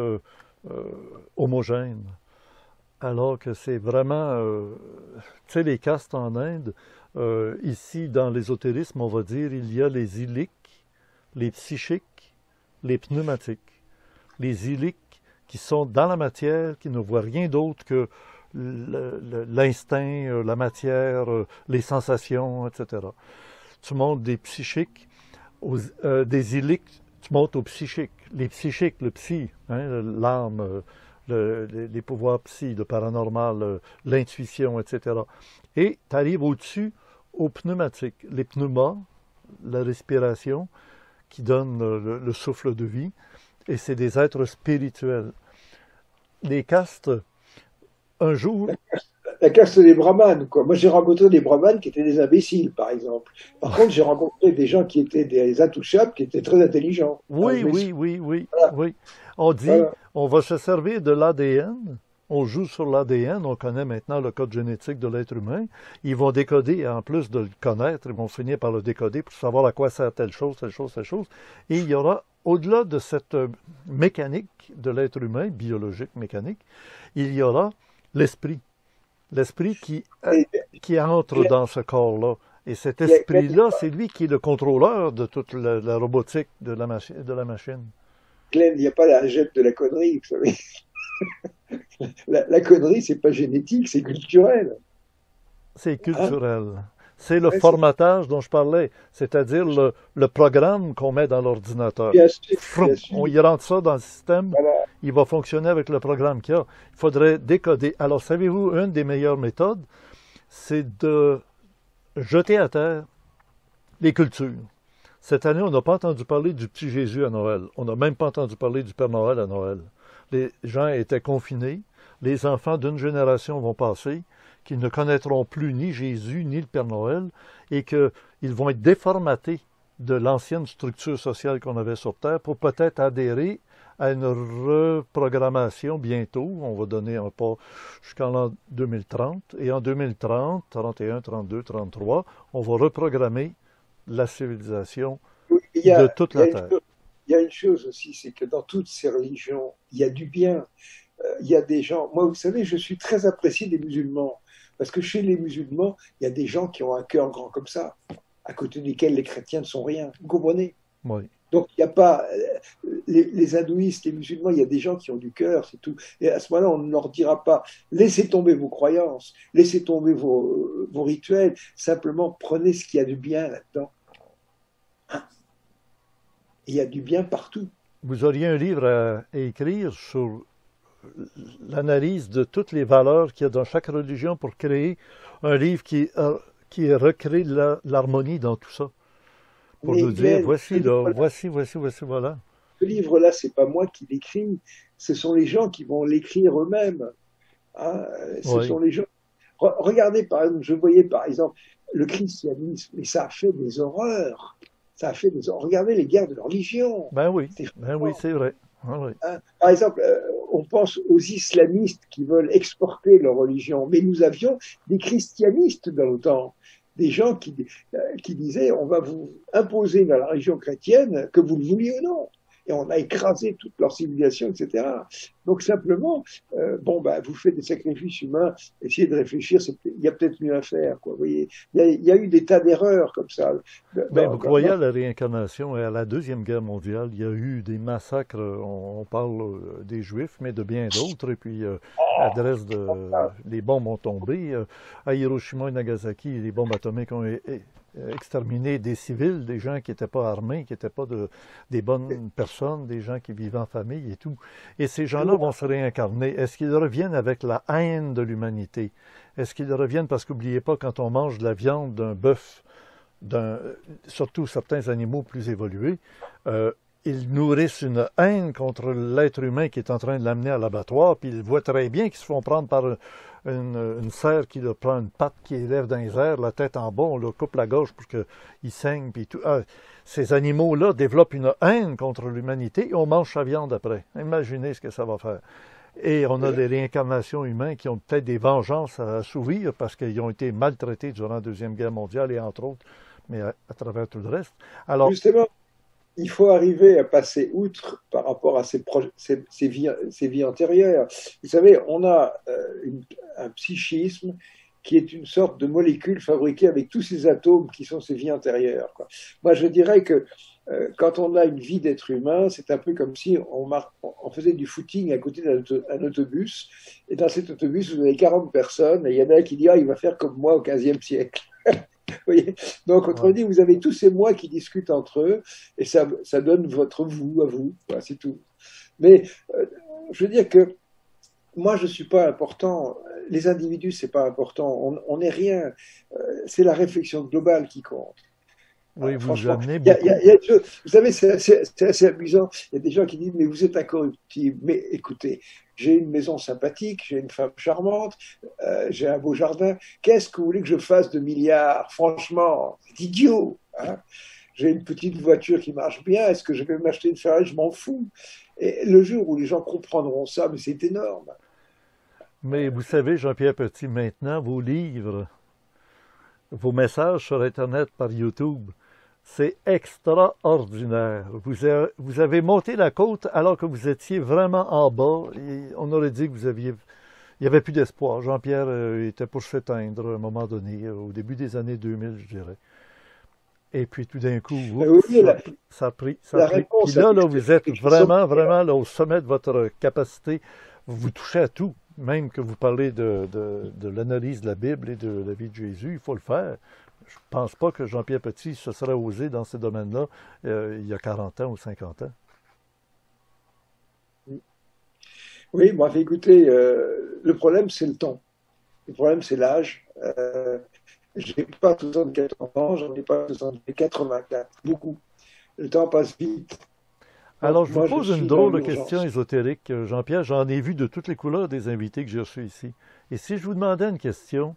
homogène. Alors que c'est vraiment, tu sais, les castes en Inde, ici dans l'ésotérisme, on va dire, il y a les illiques, les psychiques, les pneumatiques. Les illiques qui sont dans la matière, qui ne voient rien d'autre que l'instinct, la matière, les sensations, etc. Tu montres des psychiques, des illiques, tu tu montes au psychique. Les psychiques, le psy, hein, l'âme, les pouvoirs psy, le paranormal, l'intuition, etc. Et tu arrives au-dessus aux pneumatiques. Les pneumas, la respiration, qui donne le souffle de vie, et c'est des êtres spirituels. Les castes, un jour... La caste des brahmanes, quoi. Moi, j'ai rencontré des brahmanes qui étaient des imbéciles, par exemple. Par contre, j'ai rencontré des gens qui étaient des intouchables, qui étaient très intelligents. Oui, Voilà. oui. On dit, Voilà. on va se servir de l'ADN, on joue sur l'ADN, on connaît maintenant le code génétique de l'être humain. Ils vont décoder, en plus de le connaître, ils vont finir par le décoder pour savoir à quoi sert telle chose, telle chose, telle chose. Et il y aura, au-delà de cette mécanique de l'être humain, biologique, mécanique, il y aura l'esprit. L'esprit qui entre dans ce corps-là. Et cet esprit-là, c'est lui qui est le contrôleur de toute la robotique de la machine. Glenn, il n'y a pas la jette de la connerie, vous savez. La connerie, c'est pas génétique, c'est culturel. C'est Hein? culturel. C'est le Ouais, formatage dont je parlais, c'est-à-dire le programme qu'on met dans l'ordinateur. bien sûr, Froum, bien sûr. on y rentre ça dans le système, Voilà. il va fonctionner avec le programme qu'il y a. Il faudrait décoder. Alors, savez-vous, une des meilleures méthodes, c'est de jeter à terre les cultures. Cette année, on n'a pas entendu parler du petit Jésus à Noël. On n'a même pas entendu parler du Père Noël à Noël. Les gens étaient confinés. Les enfants d'une génération vont passer, qui ne connaîtront plus ni Jésus ni le Père Noël, et qu'ils vont être déformatés de l'ancienne structure sociale qu'on avait sur Terre pour peut-être adhérer à une reprogrammation bientôt. On va donner un pas jusqu'en l'an 2030. Et en 2030, 31, 32, 33, on va reprogrammer la civilisation Il y de a, toute il y a la une Terre. chose, il y a une chose aussi, c'est que dans toutes ces religions, il y a du bien. Il y a des gens, moi, vous savez, je suis très apprécié des musulmans, parce que chez les musulmans, il y a des gens qui ont un cœur grand comme ça, à côté desquels les chrétiens ne sont rien. Vous comprenez? Oui. Donc, il n'y a pas. Les hindouistes, les musulmans, il y a des gens qui ont du cœur, c'est tout. Et à ce moment-là, on ne leur dira pas laissez tomber vos croyances, laissez tomber vos rituels, simplement prenez ce qu'il y a de bien là-dedans. Hein. Il y a du bien partout. Vous auriez un livre à écrire sur l'analyse de toutes les valeurs qu'il y a dans chaque religion pour créer un livre qui recrée l'harmonie dans tout ça. Pour Mais nous dire, Glenn, voici là, voici, voilà. ce livre-là, c'est pas moi qui l'écris, ce sont les gens qui vont l'écrire eux-mêmes. Hein. Ce Oui. sont les gens. Regardez, par exemple, je voyais par exemple le christianisme, mais ça a fait des horreurs. Ça a fait des horreurs. Regardez les guerres de religion. Ben oui, C'est c'est vrai. Ah oui. hein. Par exemple, on pense aux islamistes qui veulent exporter leur religion, mais nous avions des christianistes dans le temps, des gens qui disaient on va vous imposer dans la religion chrétienne que vous le vouliez ou non. Et on a écrasé toute leur civilisation, etc. Donc simplement, vous faites des sacrifices humains, essayez de réfléchir, il y a peut-être mieux à faire, quoi. Vous voyez, il y a eu des tas d'erreurs comme ça. Ben, vous croyez à la réincarnation et à la Deuxième Guerre mondiale, il y a eu des massacres, on parle des Juifs, mais de bien d'autres, et puis l'adresse de... les bombes ont tombé. À Hiroshima et Nagasaki, les bombes atomiques ont exterminé des civils, des gens qui n'étaient pas armés, qui n'étaient pas des bonnes personnes, des gens qui vivaient en famille et tout. Et ces gens-là vont se réincarner. Est-ce qu'ils reviennent avec la haine de l'humanité? Est-ce qu'ils reviennent parce qu'oubliez pas, quand on mange de la viande d'un bœuf, surtout certains animaux plus évolués, ils nourrissent une haine contre l'être humain qui est en train de l'amener à l'abattoir, puis ils voient très bien qu'ils se font prendre par une serre qui leur prend une patte qui élève dans les airs, la tête en bas, on leur coupe la gorge pour qu'ils saignent, puis tout. Ces animaux-là développent une haine contre l'humanité et on mange sa viande après. Imaginez ce que ça va faire. Et on a des réincarnations humaines qui ont peut-être des vengeances à assouvir parce qu'ils ont été maltraités durant la Deuxième Guerre mondiale et entre autres, mais à travers tout le reste. Alors, justement, il faut arriver à passer outre par rapport à ces vies antérieures. Vous savez, on a un psychisme qui est une sorte de molécule fabriquée avec tous ces atomes qui sont ces vies antérieures, quoi. Moi, je dirais que quand on a une vie d'être humain, c'est un peu comme si on faisait du footing à côté d'un autobus, et dans cet autobus, vous avez 40 personnes, et il y en a un qui dit « Ah, il va faire comme moi au XVe siècle ». voyez. Donc, autrement Ouais. dit, vous avez tous ces moi qui discutent entre eux, et ça donne votre vous à vous. Voilà, c'est tout. Mais je veux dire que moi, je suis pas important. Les individus, c'est pas important. On n'est rien. C'est la réflexion globale qui compte. Oui, vous Franchement, amenez beaucoup. vous savez, c'est assez amusant. Il y a des gens qui disent, mais vous êtes incorruptible. Mais écoutez, j'ai une maison sympathique, j'ai une femme charmante, j'ai un beau jardin. Qu'est-ce que vous voulez que je fasse de milliards? Franchement, c'est idiot. Hein. J'ai une petite voiture qui marche bien. Est-ce que je vais m'acheter une Ferrari? Je m'en fous. Et le jour où les gens comprendront ça, mais c'est énorme. Mais vous savez, Jean-Pierre Petit, maintenant, vos livres, vos messages sur Internet par YouTube, c'est extraordinaire. Vous avez monté la côte alors que vous étiez vraiment en bas. Et on aurait dit que il n'y avait plus d'espoir. Jean-Pierre était pour s'éteindre à un moment donné, au début des années 2000, je dirais. Et puis tout d'un coup, oups, Oui, ça a la pris. Puis réponse à là, toutes vous êtes ces questions, vraiment là, au sommet de votre capacité. Vous touchez à tout. Même que vous parlez de l'analyse de la Bible et de la vie de Jésus, il faut le faire. Je ne pense pas que Jean-Pierre Petit se serait osé dans ces domaines-là il y a 40 ans ou 50 ans. oui, moi, écoutez, le problème, c'est le temps. Le problème, c'est l'âge. J'ai pas 74 ans, j'en ai pas 84, beaucoup. Le temps passe vite. Donc, Alors, je vous moi, je pose une suis dans drôle de question l'urgence. ésotérique, Jean-Pierre. J'en ai vu de toutes les couleurs des invités que j'ai reçus ici. Et si je vous demandais une question,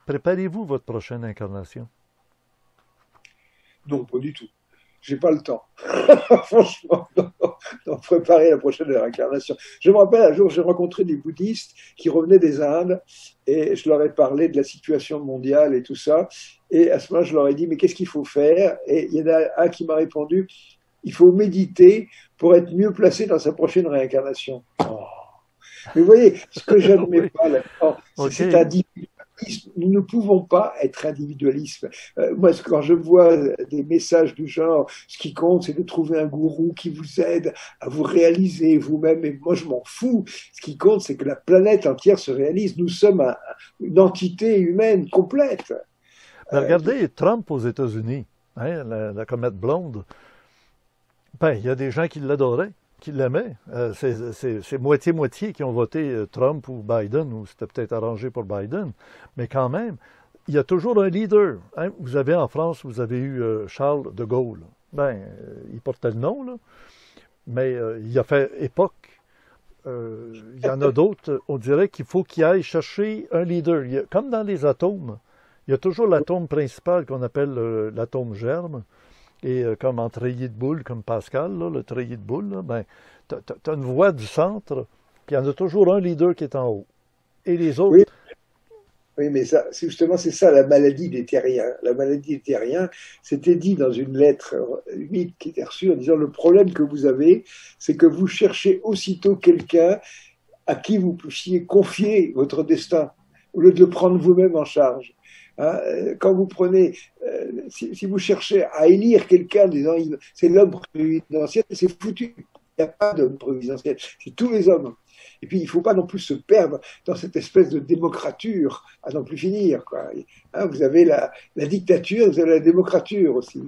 préparez-vous votre prochaine incarnation? Non, pas du tout. J'ai pas le temps. Franchement, d'en préparer la prochaine réincarnation. Je me rappelle un jour, j'ai rencontré des bouddhistes qui revenaient des Indes et je leur ai parlé de la situation mondiale et tout ça. Et à ce moment, je leur ai dit, mais qu'est-ce qu'il faut faire? Et il y en a un qui m'a répondu, il faut méditer pour être mieux placé dans sa prochaine réincarnation. Oh. Mais vous voyez, ce que j'admets Oui, pas là-dedans, c'est OK. cet individualisme. Nous ne pouvons pas être individualistes. Moi, quand je vois des messages du genre, ce qui compte, c'est de trouver un gourou qui vous aide à vous réaliser vous-même. Et moi, je m'en fous. Ce qui compte, c'est que la planète entière se réalise. Nous sommes une entité humaine complète. Mais Euh, regardez Trump aux États-Unis, hein, la comète blonde. Ben, il y a des gens qui l'adoraient, qui l'aimaient. C'est moitié-moitié qui ont voté Trump ou Biden, ou c'était peut-être arrangé pour Biden. Mais quand même, il y a toujours un leader. Hein. Vous avez en France, vous avez eu Charles de Gaulle. Ben, il portait le nom, là, mais il a fait époque. Il y en a d'autres, on dirait qu'il faut qu'il aille chercher un leader. Comme dans les atomes, il y a toujours l'atome principal qu'on appelle l'atome germe. Et comme en treillis de boule, comme Pascal, là, le treillis de boule, là, ben, tu as une voix du centre, puis il y en a toujours un leader qui est en haut. Et les autres, oui, oui, mais ça, justement, c'est ça la maladie des terriens. La maladie des terriens, c'était dit dans une lettre unique qui était reçue en disant le problème que vous avez, c'est que vous cherchez aussitôt quelqu'un à qui vous puissiez confier votre destin, au lieu de le prendre vous-même en charge. Hein, quand vous prenez, si vous cherchez à élire quelqu'un en disant c'est l'homme providentiel, c'est foutu. Il n'y a pas d'homme providentiel, c'est tous les hommes. Et puis, il ne faut pas non plus se perdre dans cette espèce de démocrature à n'en plus finir. Quoi. Hein, vous avez la dictature, vous avez la démocrature aussi. ouais,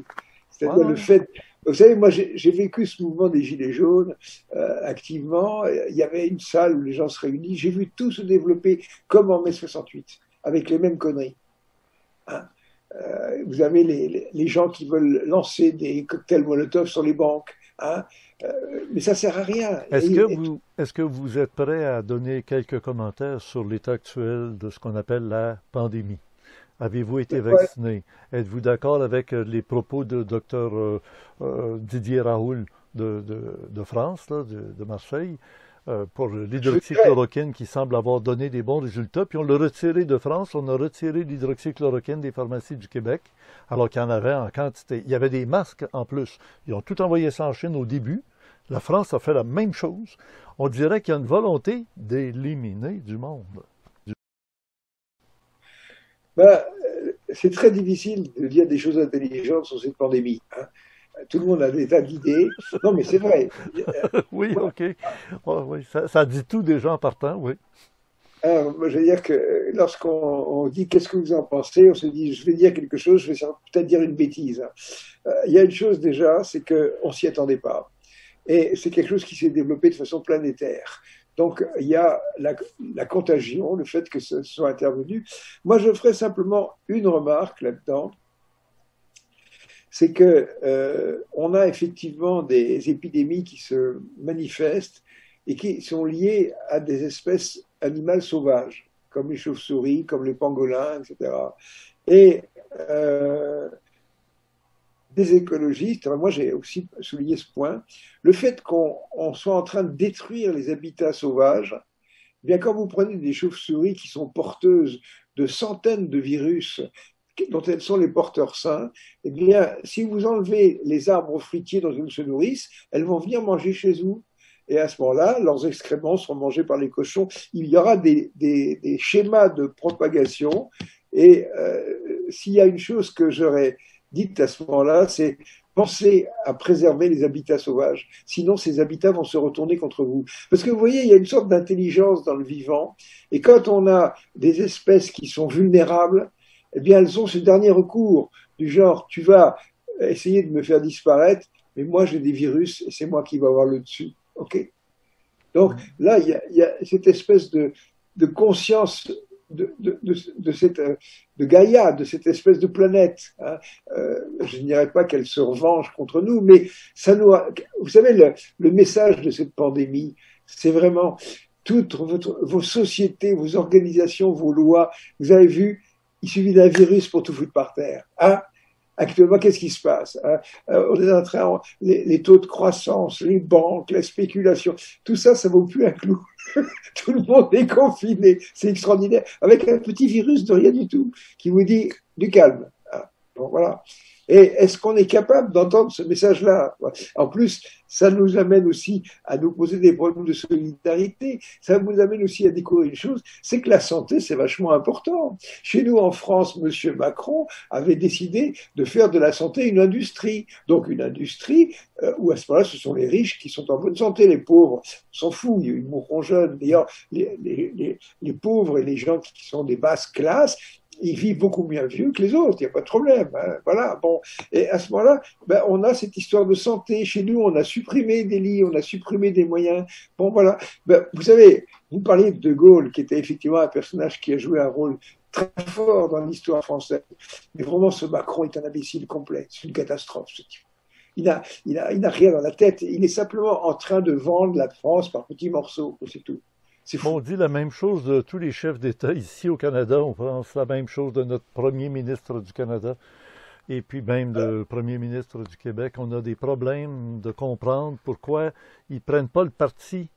C'est-à-dire le ouais. fait. Vous savez, moi, j'ai vécu ce mouvement des Gilets jaunes activement. Il y avait une salle où les gens se réunissent. J'ai vu tout se développer comme en mai 68, avec les mêmes conneries. Hein. Vous avez les gens qui veulent lancer des cocktails Molotov sur les banques. Hein. Mais ça sert à rien. Est-ce que vous êtes prêt à donner quelques commentaires sur l'état actuel de ce qu'on appelle la pandémie? Avez-vous été Ouais, vacciné? Êtes-vous d'accord avec les propos de Dr Didier Raoul de France, là, de Marseille, pour je veux dire, l'hydroxychloroquine qui semble avoir donné des bons résultats? Puis on l'a retiré de France, on a retiré l'hydroxychloroquine des pharmacies du Québec, alors qu'il y en avait en quantité. Il y avait des masques en plus. Ils ont tout envoyé ça en Chine au début. La France a fait la même chose. On dirait qu'il y a une volonté d'éliminer du monde. ben, c'est très difficile de dire des choses intelligentes sur cette pandémie. Hein. Tout le monde a des tas d'idées. Non, mais c'est vrai. Oui, Moi, OK. Oh, oui, ça dit tout déjà en partant, oui. Alors, moi, je veux dire que lorsqu'on dit qu'est-ce que vous en pensez, on se dit je vais dire quelque chose, je vais peut-être dire une bêtise. Il y a une chose déjà, c'est qu'on s'y attendait pas. Et c'est quelque chose qui s'est développé de façon planétaire. Donc, il y a la contagion, le fait que ce soit intervenu. Moi, je ferai simplement une remarque là-dedans. C'est que on a effectivement des épidémies qui se manifestent et qui sont liées à des espèces animales sauvages, comme les chauves-souris, comme les pangolins, etc. Et des écologistes, moi j'ai aussi souligné ce point, le fait qu'on soit en train de détruire les habitats sauvages, eh bien quand vous prenez des chauves-souris qui sont porteuses de centaines de virus dont elles sont les porteurs sains, eh bien si vous enlevez les arbres fruitiers dont elles se nourrissent, elles vont venir manger chez vous. Et à ce moment-là, leurs excréments seront mangés par les cochons. Il y aura des schémas de propagation. Et s'il y a une chose que j'aurais dite à ce moment-là, c'est pensez à préserver les habitats sauvages. Sinon, ces habitats vont se retourner contre vous. Parce que vous voyez, il y a une sorte d'intelligence dans le vivant. Et quand on a des espèces qui sont vulnérables, eh bien, elles ont ce dernier recours du genre, tu vas essayer de me faire disparaître, mais moi, j'ai des virus et c'est moi qui vais avoir le dessus. OK. Donc là, il y a cette espèce de conscience de Gaïa, de cette espèce de planète. Hein. Je ne dirais pas qu'elle se revanche contre nous, mais ça nous vous savez, le message de cette pandémie, c'est vraiment toutes vos sociétés, vos organisations, vos lois. Vous avez vu, il suffit d'un virus pour tout foutre par terre. Hein. Actuellement, qu'est-ce qui se passe? On est en train, les taux de croissance, les banques, la spéculation, tout ça, ça vaut plus un clou. Tout le monde est confiné, c'est extraordinaire, avec un petit virus de rien du tout, qui vous dit du calme. Bon, voilà. Et est-ce qu'on est capable d'entendre ce message-là? En plus, ça nous amène aussi à nous poser des problèmes de solidarité. Ça nous amène aussi à découvrir une chose, c'est que la santé, c'est vachement important. Chez nous, en France, M. Macron avait décidé de faire de la santé une industrie. Donc une industrie où à ce moment-là, ce sont les riches qui sont en bonne santé. Les pauvres, on s'en fout, ils mourront jeunes. D'ailleurs, les pauvres et les gens qui sont des basses classes, ils vivent beaucoup mieux vieux que les autres, il n'y a pas de problème. Hein, voilà, bon. Et à ce moment-là, ben, on a cette histoire de santé. Chez nous, on a supprimé des lits, on a supprimé des moyens. Bon, voilà. Ben, vous savez, vous parlez de De Gaulle, qui était effectivement un personnage qui a joué un rôle très fort dans l'histoire française. Mais vraiment, ce Macron est un imbécile complet. C'est une catastrophe, ce type. Il n'a rien dans la tête. Il est simplement en train de vendre la France par petits morceaux, c'est tout. On dit la même chose de tous les chefs d'État ici au Canada. On pense la même chose de notre premier ministre du Canada et puis même de premier ministre du Québec. On a des problèmes de comprendre pourquoi ils ne prennent pas le parti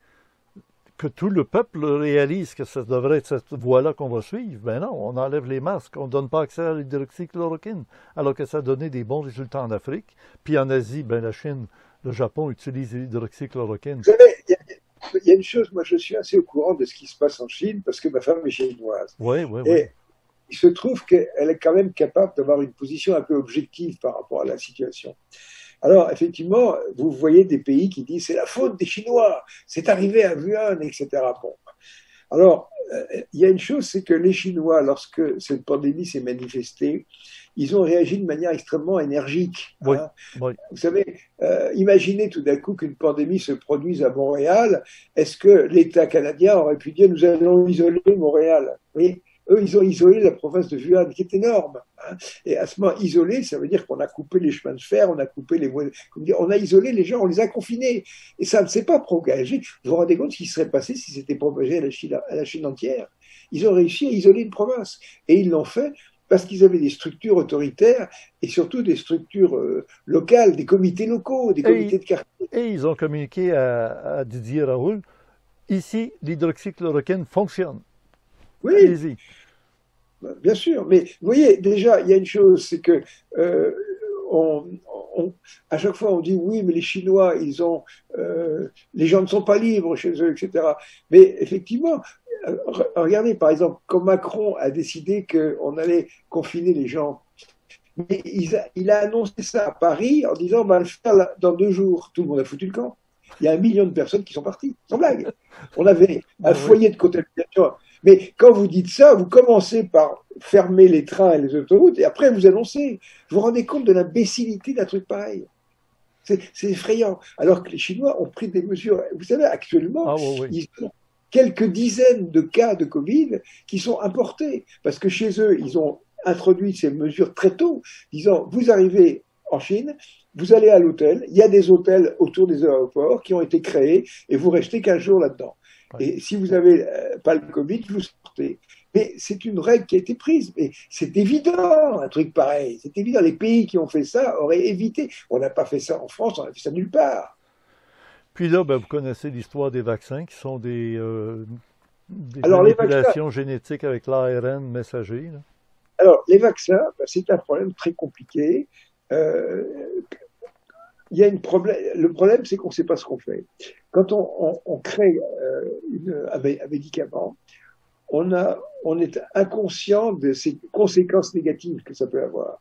que tout le peuple réalise que ça devrait être cette voie-là qu'on va suivre. Ben non, on enlève les masques, on ne donne pas accès à l'hydroxychloroquine, alors que ça a donné des bons résultats en Afrique. Puis en Asie, ben la Chine, le Japon utilisent l'hydroxychloroquine. Vous savez, il y a une chose, moi je suis assez au courant de ce qui se passe en Chine parce que ma femme est chinoise. Oui, oui, et oui. Il se trouve qu'elle est quand même capable d'avoir une position un peu objective par rapport à la situation. Alors effectivement, vous voyez des pays qui disent c'est la faute des Chinois, c'est arrivé à Wuhan, etc. Bon. Alors, il y a une chose, c'est que les Chinois, lorsque cette pandémie s'est manifestée, ils ont réagi de manière extrêmement énergique. Oui, hein. oui. Vous savez, imaginez tout d'un coup qu'une pandémie se produise à Montréal. Est-ce que l'État canadien aurait pu dire nous allons isoler Montréal? Oui. Eux, ils ont isolé la province de Wuhan, qui est énorme. Hein. Et à ce moment, isolé, ça veut dire qu'on a coupé les chemins de fer, on a coupé les voies, on a isolé les gens, on les a confinés. Et ça ne s'est pas propagé. Vous vous rendez compte ce qui serait passé si c'était propagé à la Chine entière? Ils ont réussi à isoler une province. Et ils l'ont fait parce qu'ils avaient des structures autoritaires et surtout des structures locales, des comités locaux, des comités de quartier. Et ils ont communiqué à Didier Raoult, ici, l'hydroxychloroquine fonctionne. Oui, allez-y. Bien sûr, mais vous voyez, déjà, il y a une chose, c'est que à chaque fois on dit oui, mais les Chinois, les gens ne sont pas libres chez eux, etc. Mais effectivement, regardez par exemple, quand Macron a décidé qu'on allait confiner les gens, mais il a annoncé ça à Paris en disant on va le faire dans 2 jours. Tout le monde a foutu le camp. Il y a 1 million de personnes qui sont parties, sans blague. On avait un foyer de contamination Mais quand vous dites ça, vous commencez par fermer les trains et les autoroutes, et après vous annoncez. Vous vous rendez compte de l'imbécilité d'un truc pareil? C'est effrayant. Alors que les Chinois ont pris des mesures. Vous savez, actuellement, Ah oui, oui. ils ont quelques dizaines de cas de Covid qui sont importés. Parce que chez eux, ils ont introduit ces mesures très tôt, disant, vous arrivez en Chine, vous allez à l'hôtel, il y a des hôtels autour des aéroports qui ont été créés, et vous restez 15 jours là-dedans. Ouais. Et si vous n'avez pas le Covid, vous sortez. Mais c'est une règle qui a été prise. Mais c'est évident, un truc pareil. C'est évident. Les pays qui ont fait ça auraient évité. On n'a pas fait ça en France, on n'a fait ça nulle part. Puis là, ben, vous connaissez l'histoire des vaccins qui sont des Alors, les vaccins, manipulations génétiques avec l'ARN messager, là. alors, les vaccins, ben, c'est un problème très compliqué. Euh, il y a le problème, c'est qu'on ne sait pas ce qu'on fait. Quand on crée un médicament, on est inconscient de ces conséquences négatives que ça peut avoir.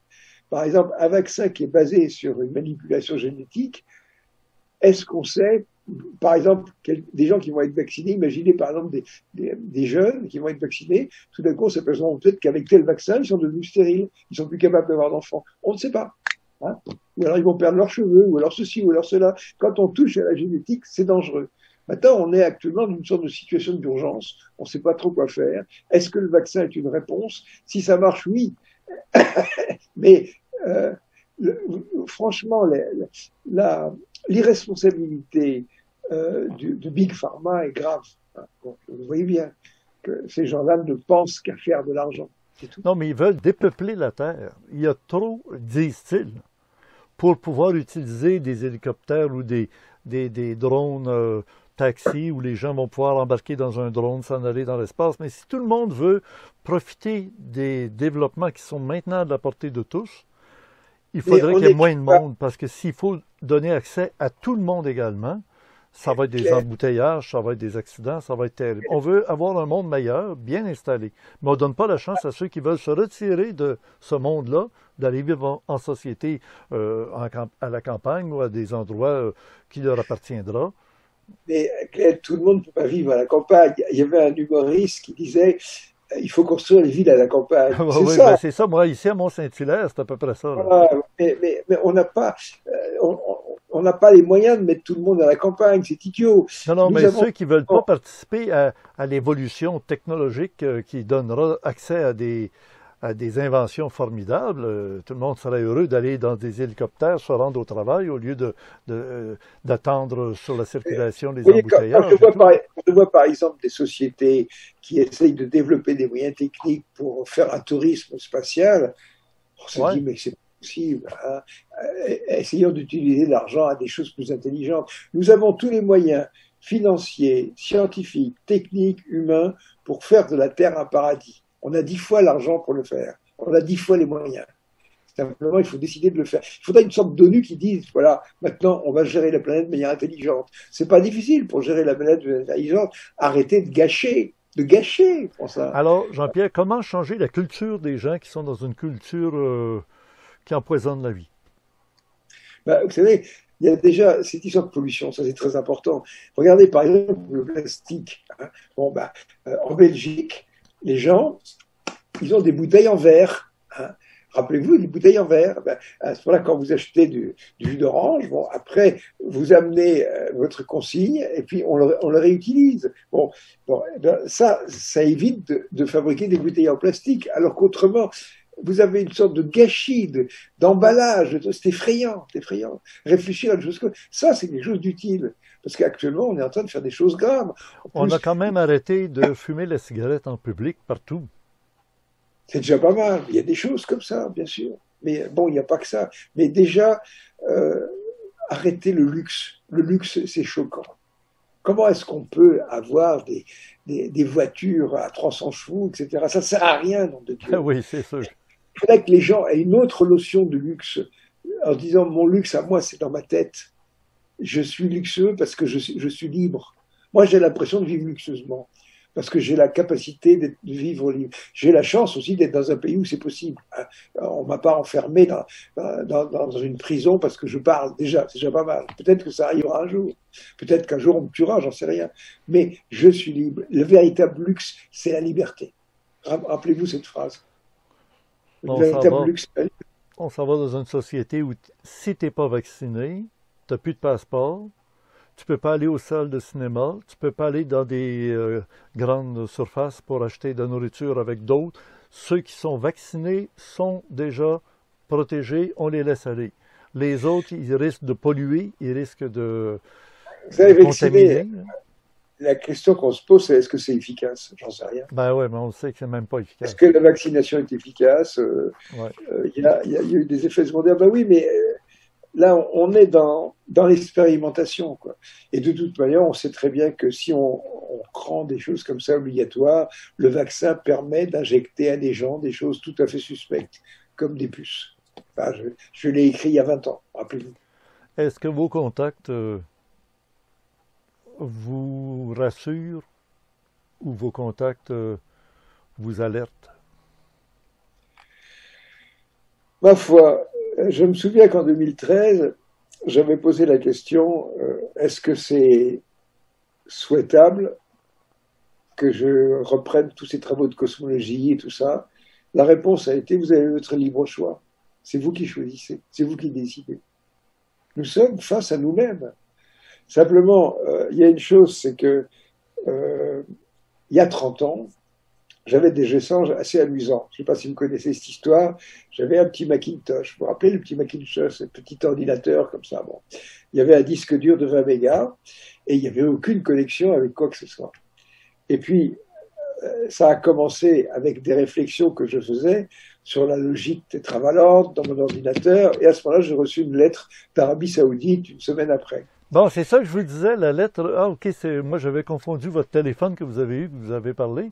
Par exemple, un vaccin qui est basé sur une manipulation génétique, est-ce qu'on sait, par exemple, des gens qui vont être vaccinés, imaginez par exemple des jeunes qui vont être vaccinés, tout d'un coup on s'aperçoit peut-être qu'avec tel vaccin, ils sont devenus stériles, ils sont plus capables d'avoir d'enfants. On ne sait pas. Hein, ou alors ils vont perdre leurs cheveux, ou alors ceci, ou alors cela. Quand on touche à la génétique, c'est dangereux. Maintenant, on est actuellement dans une sorte de situation d'urgence. On ne sait pas trop quoi faire. Est-ce que le vaccin est une réponse? Si ça marche, oui. Mais franchement, l'irresponsabilité de Big Pharma est grave. Bon, vous voyez bien que ces gens-là ne pensent qu'à faire de l'argent. C'est tout. Non, mais ils veulent dépeupler la Terre. Il y a trop, disent-ils, pour pouvoir utiliser des hélicoptères ou des drones taxis où les gens vont pouvoir embarquer dans un drone, s'en aller dans l'espace. Mais si tout le monde veut profiter des développements qui sont maintenant à la portée de tous, il faudrait qu'il y ait moins de monde, parce que s'il faut donner accès à tout le monde également, ça va être des embouteillages, ça va être des accidents, ça va être terrible. On veut avoir un monde meilleur, bien installé. Mais on ne donne pas la chance à ceux qui veulent se retirer de ce monde-là, d'aller vivre en société, à la campagne ou à des endroits qui leur appartiendra. Mais Claire, tout le monde ne peut pas vivre à la campagne. Il y avait un humoriste qui disait il faut construire les villes à la campagne. C'est Oui, ça. ben c'est ça. Moi, ici, à Mont-Saint-Hilaire, c'est à peu près ça. Voilà. Mais on n'a pas, on n'a pas les moyens de mettre tout le monde à la campagne. C'est idiot. Non, non, Nous mais avons... ceux qui ne veulent pas participer à l'évolution technologique qui donnera accès à des inventions formidables, tout le monde serait heureux d'aller dans des hélicoptères se rendre au travail au lieu d'attendre sur la circulation des embouteillages. Je vois par exemple des sociétés qui essayent de développer des moyens techniques pour faire un tourisme spatial. On se dit, mais c'est pas possible. Hein. Essayons d'utiliser l'argent à des choses plus intelligentes. Nous avons tous les moyens financiers, scientifiques, techniques, humains pour faire de la Terre un paradis. On a 10 fois l'argent pour le faire. On a 10 fois les moyens. Simplement, il faut décider de le faire. Il faudrait une sorte d'ONU qui dise, voilà, maintenant, on va gérer la planète de manière intelligente. C'est pas difficile pour gérer la planète de manière intelligente. Arrêtez de gâcher pour ça. Alors, Jean-Pierre, comment changer la culture des gens qui sont dans une culture qui empoisonne la vie? Ben, vous savez, il y a déjà cette histoire de pollution, ça c'est très important. Regardez par exemple le plastique. Hein. Bon, ben, en Belgique, les gens, ils ont des bouteilles en verre. Hein. Rappelez-vous, des bouteilles en verre. Ben, à ce moment-là, quand vous achetez du jus d'orange, bon, après, vous amenez votre consigne et puis on le réutilise. Bon, ben, ça évite de fabriquer des bouteilles en plastique. Alors qu'autrement, vous avez une sorte de gâchis d'emballage. C'est effrayant, c'est effrayant. Réfléchir à une chose comme ça, c'est quelque chose d'utile. Parce qu'actuellement, on est en train de faire des choses graves. On a quand même arrêté de fumer la cigarette en public partout. C'est déjà pas mal. Il y a des choses comme ça, bien sûr. Mais bon, il n'y a pas que ça. Mais déjà, arrêter le luxe. Le luxe, c'est choquant. Comment est-ce qu'on peut avoir des voitures à 300 chevaux, etc. Ça ne sert à rien, nom de Dieu. Oui, c'est sûr. Il faudrait que les gens aient une autre notion de luxe. En disant, mon luxe à moi, c'est dans ma tête. Je suis luxueux parce que je suis libre. Moi, j'ai l'impression de vivre luxueusement. parce que j'ai la capacité de vivre libre. J'ai la chance aussi d'être dans un pays où c'est possible. On m'a pas enfermé dans une prison parce que je parle déjà, c'est déjà pas mal. Peut-être que ça arrivera un jour. Peut-être qu'un jour on me tuera, j'en sais rien. Mais je suis libre. Le véritable luxe, c'est la liberté. Rappelez-vous cette phrase. Le On s'en véritable va, luxe, c'est la liberté. on s'en va dans une société où si t'es pas vacciné, t'as plus de passeport, tu peux pas aller aux salles de cinéma, tu peux pas aller dans des grandes surfaces pour acheter de la nourriture avec d'autres. Ceux qui sont vaccinés sont déjà protégés, on les laisse aller. Les autres, ils risquent de polluer, ils risquent Vous de savez, vacciné, contaminer. la question qu'on se pose, c'est est-ce que c'est efficace? J'en sais rien. Ben ouais, mais on sait que c'est même pas Est-ce efficace. que la vaccination est efficace? Ouais. Il y a eu des effets secondaires. Ben oui, mais là, on est dans l'expérimentation, quoi. Et de toute manière, on sait très bien que si on rend des choses comme ça obligatoires, le vaccin permet d'injecter à des gens des choses tout à fait suspectes, comme des puces. Enfin, je l'ai écrit il y a 20 ans, rappelez-vous. Est-ce que vos contacts vous rassurent ou vos contacts vous alertent? Ma foi, je me souviens qu'en 2013, j'avais posé la question, est-ce que c'est souhaitable que je reprenne tous ces travaux de cosmologie et tout ça? La réponse a été, vous avez votre libre choix. C'est vous qui choisissez, c'est vous qui décidez. Nous sommes face à nous-mêmes. Simplement, il y a une chose, c'est que il y a 30 ans, j'avais des échanges assez amusants. Je ne sais pas si vous connaissez cette histoire. J'avais un petit Macintosh. Vous vous rappelez le petit Macintosh, ce petit ordinateur comme ça. Bon. Il y avait un disque dur de 20 mégas et il n'y avait aucune connexion avec quoi que ce soit. Et puis, ça a commencé avec des réflexions que je faisais sur la logique tétravalente dans mon ordinateur. Et à ce moment-là, j'ai reçu une lettre d'Arabie Saoudite une semaine après. Bon, c'est ça que je vous disais, la lettre. Ah, ok, moi j'avais confondu votre téléphone que vous avez eu, que vous avez parlé,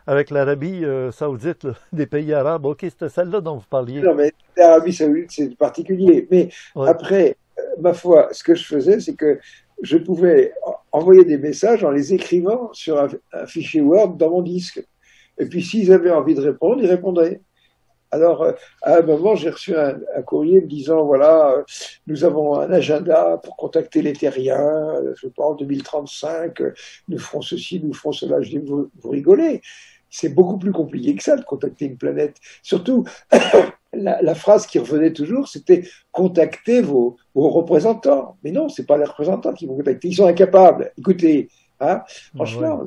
avec l'Arabie Saoudite, là, des pays arabes. Ok, c'était celle-là dont vous parliez. Non, mais l'Arabie Saoudite, c'est particulier. Mais Ouais. après, ma foi, ce que je faisais, c'est que je pouvais envoyer des messages en les écrivant sur un fichier Word dans mon disque. Et puis, s'ils avaient envie de répondre, ils répondraient. Alors, à un moment, j'ai reçu un courrier me disant, voilà, nous avons un agenda pour contacter les terriens, je sais pas, en 2035, nous ferons ceci, nous ferons cela. Je dis, vous rigolez. C'est beaucoup plus compliqué que ça de contacter une planète. Surtout, la phrase qui revenait toujours, c'était contacter vos représentants. Mais non, c'est pas les représentants qui vont contacter. Ils sont incapables. Écoutez, hein, Ouais. franchement,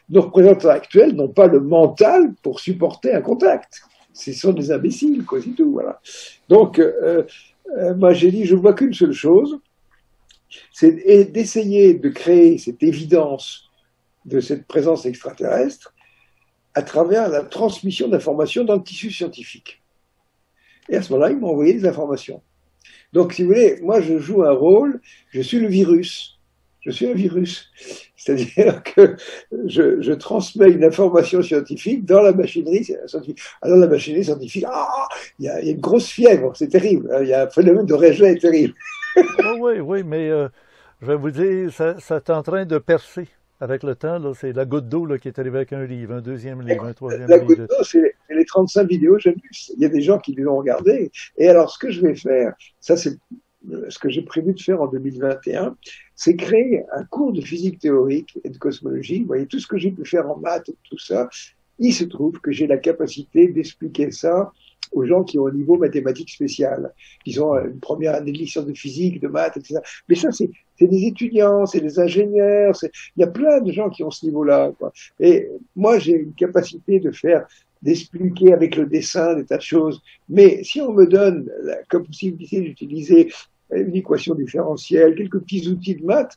nos représentants actuels n'ont pas le mental pour supporter un contact. Ce sont des imbéciles, quoi, c'est tout, voilà. Donc, moi, j'ai dit, je vois qu'une seule chose, c'est d'essayer de créer cette évidence de cette présence extraterrestre à travers la transmission d'informations dans le tissu scientifique. Et à ce moment-là, ils m'ont envoyé des informations. Donc, si vous voulez, moi, je joue un rôle, je suis le virus. Je suis un virus. C'est-à-dire que je transmets une information scientifique dans la machinerie scientifique. Alors, la machinerie scientifique, il y a une grosse fièvre, c'est terrible. Il y a un phénomène de rejet terrible. Oui, oui, oui, mais je vais vous dire, ça est en train de percer avec le temps. Là, c'est la goutte d'eau là, qui est arrivée avec un livre, un deuxième livre, un troisième La goutte livre. d'eau, c'est les 35 vidéos Genus. Il y a des gens qui les ont regardées. Et alors, ce que je vais faire, ça c'est ce que j'ai prévu de faire en 2021, c'est créer un cours de physique théorique et de cosmologie. Vous voyez, tout ce que j'ai pu faire en maths et tout ça, il se trouve que j'ai la capacité d'expliquer ça aux gens qui ont un niveau mathématique spécial, qui ont une première année de licence de physique, de maths, etc. Mais ça, c'est des étudiants, c'est des ingénieurs, il y a plein de gens qui ont ce niveau-là, quoi. Et moi, j'ai une capacité d'expliquer avec le dessin des tas de choses. Mais si on me donne la possibilité d'utiliser une équation différentielle, quelques petits outils de maths,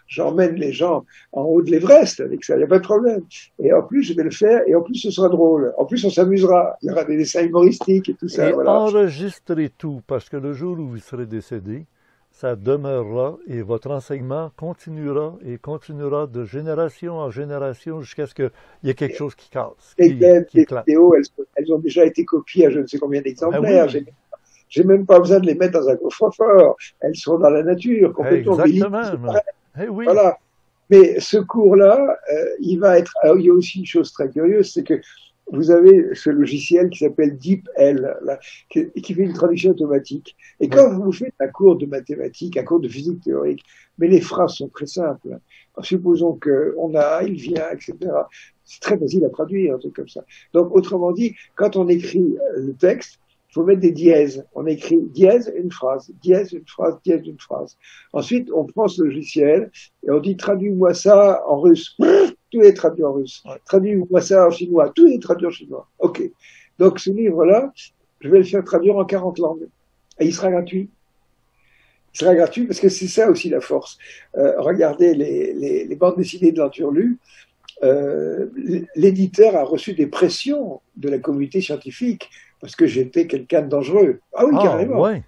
j'emmène les gens en haut de l'Everest avec ça, il n'y a pas de problème. Et en plus, je vais le faire, et en plus, ce sera drôle. En plus, on s'amusera. Il y aura des dessins humoristiques et tout ça, Et voilà. enregistrez tout, parce que le jour où vous serez décédé, ça demeurera et votre enseignement continuera et continuera de génération en génération jusqu'à ce qu'il y ait quelque chose qui casse, Les qui éclate. vidéos, elles ont déjà été copiées à je ne sais combien Ben d'exemplaires. oui, J'ai même pas besoin de les mettre dans un coffre-fort. Elles sont dans la nature, complètement bénies. exactement. Eh oui. Voilà. Mais ce cours-là, il va être. Alors, il y a aussi une chose très curieuse, c'est que vous avez ce logiciel qui s'appelle DeepL, là, qui fait une traduction automatique. Et quand vous faites un cours de mathématiques, un cours de physique théorique, mais les phrases sont très simples. Supposons qu'on a, il vient, etc. C'est très facile à traduire, un truc comme ça. Donc, autrement dit, quand on écrit le texte, il faut mettre des dièses. On écrit dièse, une phrase, dièse, une phrase, dièse, une phrase. Ensuite, on prend ce logiciel et on dit traduis-moi ça en russe. Tout est traduit en russe. Ouais. Traduis-moi ça en chinois. Tout est traduit en chinois. OK. Donc, ce livre-là, je vais le faire traduire en 40 langues. Et il sera gratuit. Il sera gratuit parce que c'est ça aussi la force. Regardez les bandes dessinées de l'Enturlu. L'éditeur a reçu des pressions de la communauté scientifique parce que j'étais quelqu'un de dangereux. Ah oui, carrément. Ouais.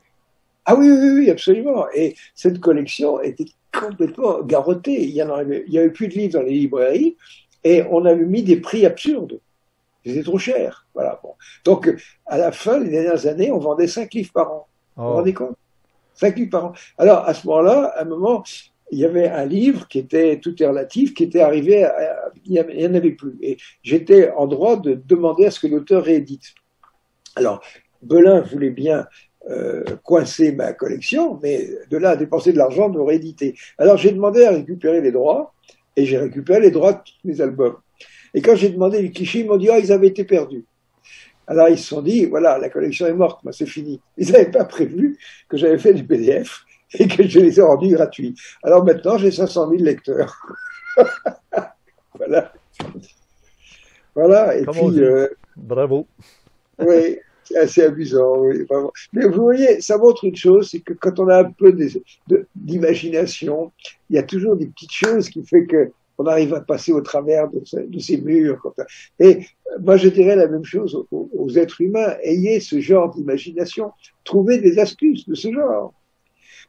Ah oui, absolument. Et cette collection était complètement garrottée. Il y avait plus de livres dans les librairies et on avait mis des prix absurdes. C'était trop cher. Voilà. Bon. Donc, à la fin, les dernières années, on vendait 5 livres par an. Vous vous rendez compte? 5 livres par an. Alors, à ce moment-là, à un moment, il y avait un livre qui était, tout est relatif, qui était arrivé, il n'y en avait plus. Et j'étais en droit de demander à ce que l'auteur réédite. Alors, Belin voulait bien coincer ma collection, mais de là à dépenser de l'argent de rééditer. Alors, j'ai demandé à récupérer les droits, et j'ai récupéré les droits de tous mes albums. Et quand j'ai demandé les clichés, ils m'ont dit « Ah, ils avaient été perdus ». Alors, ils se sont dit « Voilà, la collection est morte, c'est fini ». Ils n'avaient pas prévu que j'avais fait du PDF et que je les ai rendus gratuits. Alors maintenant, j'ai 500 000 lecteurs. Voilà. Voilà, et comme puis... Bravo. Oui, c'est assez amusant, oui, vraiment. Mais vous voyez, ça montre une chose, c'est que quand on a un peu d'imagination, il y a toujours des petites choses qui font qu'on arrive à passer au travers de ces murs. Et moi, je dirais la même chose aux êtres humains. Ayez ce genre d'imagination. Trouvez des astuces de ce genre.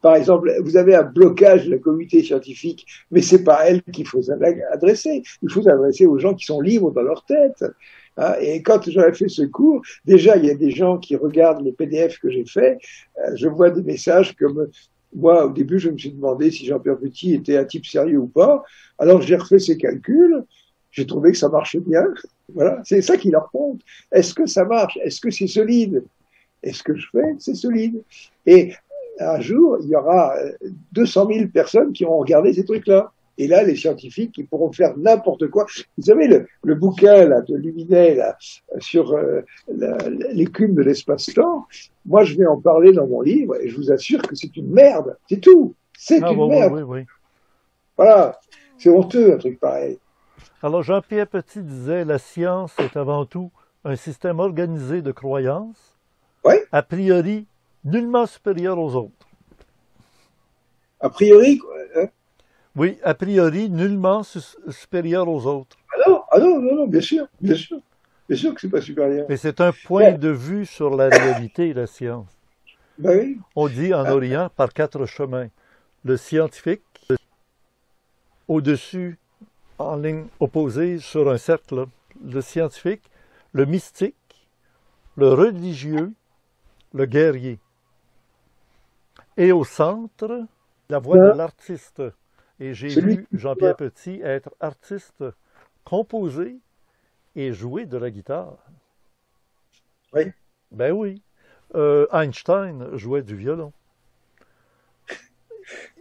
Par exemple, vous avez un blocage de la communauté scientifique, mais c'est pas elle qu'il faut s'adresser. Il faut s'adresser aux gens qui sont libres dans leur tête. Et quand j'avais fait ce cours, déjà, il y a des gens qui regardent les PDF que j'ai faits. Je vois des messages comme moi, au début, je me suis demandé si Jean-Pierre Petit était un type sérieux ou pas. Alors, j'ai refait ses calculs. J'ai trouvé que ça marchait bien. Voilà. C'est ça qui leur compte. Est-ce que ça marche? Est-ce que c'est solide? Et ce que je fais, c'est solide. Et un jour, il y aura 200 000 personnes qui auront regardé ces trucs-là. Et là, les scientifiques, ils pourront faire n'importe quoi. Vous savez, le bouquin là, de Luminet là, sur l'écume de l'espace-temps, moi, je vais en parler dans mon livre et je vous assure que c'est une merde. C'est tout. C'est une merde. Oui. Voilà. C'est honteux, un truc pareil. Alors, Jean-Pierre Petit disait, la science est avant tout un système organisé de croyances, a priori nullement supérieur aux autres. A priori, quoi, hein? Oui, a priori, nullement supérieur aux autres. Ah non, bien sûr que c'est pas supérieur. Mais c'est un point de vue sur la réalité, la science. Ben oui. On dit en Orient par 4 chemins. Le scientifique, au-dessus, en ligne opposée, sur un cercle, le scientifique, le mystique, le religieux, le guerrier. Et au centre, la voix de l'artiste. Et j'ai vu Jean-Pierre Petit être artiste, composer et jouer de la guitare. Oui. Ben oui. Einstein jouait du violon.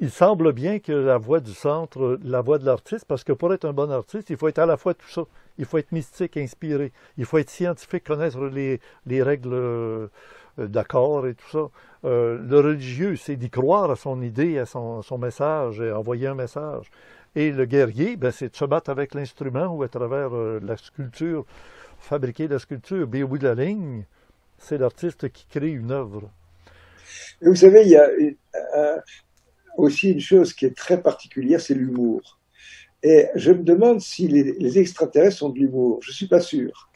Il semble bien que la voix du centre, la voix de l'artiste, parce que pour être un bon artiste, il faut être à la fois tout ça. Il faut être mystique, inspiré. Il faut être scientifique, connaître les règles d'accords et tout ça. Le religieux, c'est d'y croire à son idée, à son message, et envoyer un message. Et le guerrier, ben, c'est de se battre avec l'instrument ou à travers la sculpture, fabriquer la sculpture. Mais au bout de la ligne, c'est l'artiste qui crée une œuvre. Vous savez, il y a aussi une chose qui est très particulière, c'est l'humour. Et je me demande si les extraterrestres ont de l'humour. Je suis pas sûr.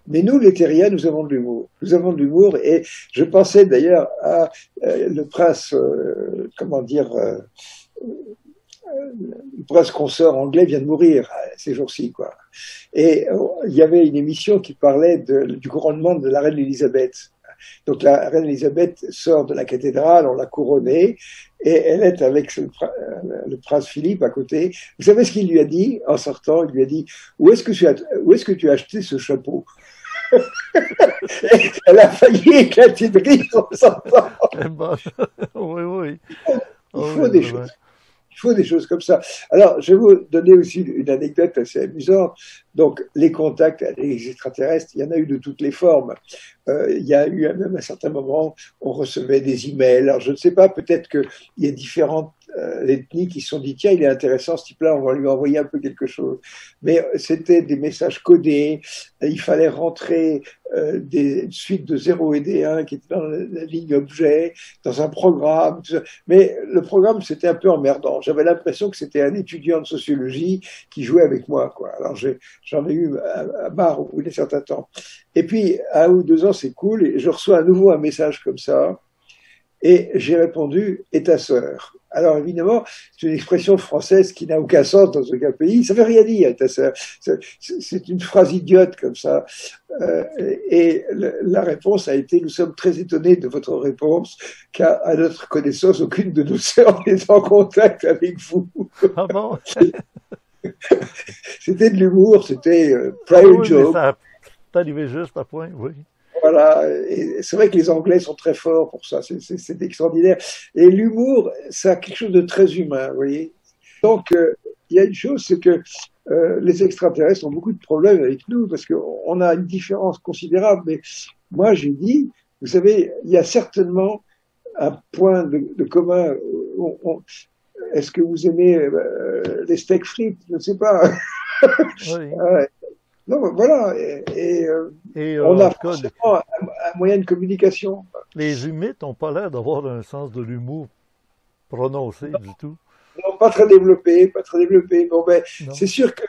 Mais nous, les terriens, nous avons de l'humour. Nous avons de l'humour, et je pensais d'ailleurs à le prince, le prince consort anglais vient de mourir ces jours-ci, quoi. Et il y avait une émission qui parlait du couronnement de la reine Elisabeth. Donc la reine Elisabeth sort de la cathédrale, on l'a couronnée, et elle est avec le prince Philippe à côté. Vous savez ce qu'il lui a dit en sortant? Il lui a dit, où est-ce que tu as acheté ce chapeau? Elle a failli éclater de rire en sortant. Oui, oui. Il faut des choses. Il faut des choses comme ça. Alors, je vais vous donner aussi une anecdote assez amusante. Donc, les contacts avec les extraterrestres, il y en a eu de toutes les formes. Il y a eu même à un certain moment, on recevait des emails. Alors, je ne sais pas, peut-être qu'il y a différentes ethnies qui se sont dit, tiens, il est intéressant ce type-là, on va lui envoyer un peu quelque chose. Mais c'était des messages codés. Il fallait rentrer des suites de 0 et des 1 qui étaient dans la ligne objet, dans un programme. Tout ça. Mais le programme, c'était un peu emmerdant. J'avais l'impression que c'était un étudiant de sociologie qui jouait avec moi, quoi. Alors, j'en ai eu à marre au bout d'un certain temps. Et puis, 1 ou 2 ans, c'est cool, et je reçois à nouveau un message comme ça, et j'ai répondu « et ta sœur ». Alors évidemment, c'est une expression française qui n'a aucun sens dans aucun pays, ça veut rien dire, ta sœur. C'est une phrase idiote comme ça. Et la réponse a été « nous sommes très étonnés de votre réponse, car à notre connaissance, aucune de nos sœurs n'est en contact avec vous ». Ah bon? C'était de l'humour, c'était private joke. Ça est arrivé juste à point, oui. Voilà, et c'est vrai que les Anglais sont très forts pour ça, c'est extraordinaire. Et l'humour, ça a quelque chose de très humain, vous voyez. Donc, il y a une chose, c'est que les extraterrestres ont beaucoup de problèmes avec nous, parce qu'on a une différence considérable. Mais moi, j'ai dit, vous savez, il y a certainement un point de commun. Est-ce que vous aimez les steaks frites? Je ne sais pas. Oui. Non, voilà. On a forcément un moyen de communication. Les humites n'ont pas l'air d'avoir un sens de l'humour prononcé du tout. Non, pas très développé, pas très développé. Bon, ben, c'est sûr que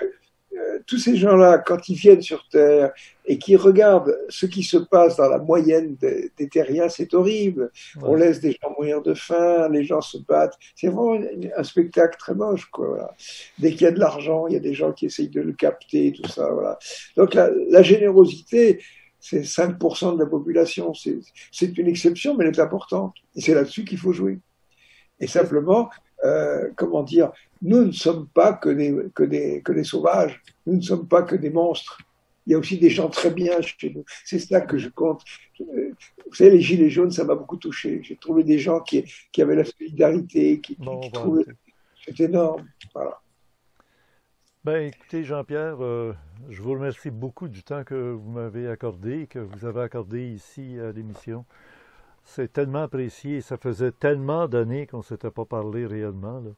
tous ces gens-là, quand ils viennent sur Terre et qu'ils regardent ce qui se passe dans la moyenne des terriens, c'est horrible. Ouais. On laisse des gens mourir de faim, les gens se battent. C'est vraiment un spectacle très moche, quoi. Voilà. Dès qu'il y a de l'argent, il y a des gens qui essayent de le capter, tout ça. Voilà. Donc la générosité, c'est 5% de la population. C'est une exception, mais elle est importante. Et c'est là-dessus qu'il faut jouer. Et simplement, comment dire, nous ne sommes pas que des sauvages, nous ne sommes pas que des monstres. Il y a aussi des gens très bien chez nous. C'est ça que je compte. Vous savez, les Gilets jaunes, ça m'a beaucoup touché. J'ai trouvé des gens qui avaient la solidarité, qui trouvaient... C'est énorme. Voilà. Ben, écoutez, Jean-Pierre, je vous remercie beaucoup du temps que vous m'avez accordé, que vous avez accordé ici à l'émission. C'est tellement apprécié, ça faisait tellement d'années qu'on ne s'était pas parlé réellement. Là.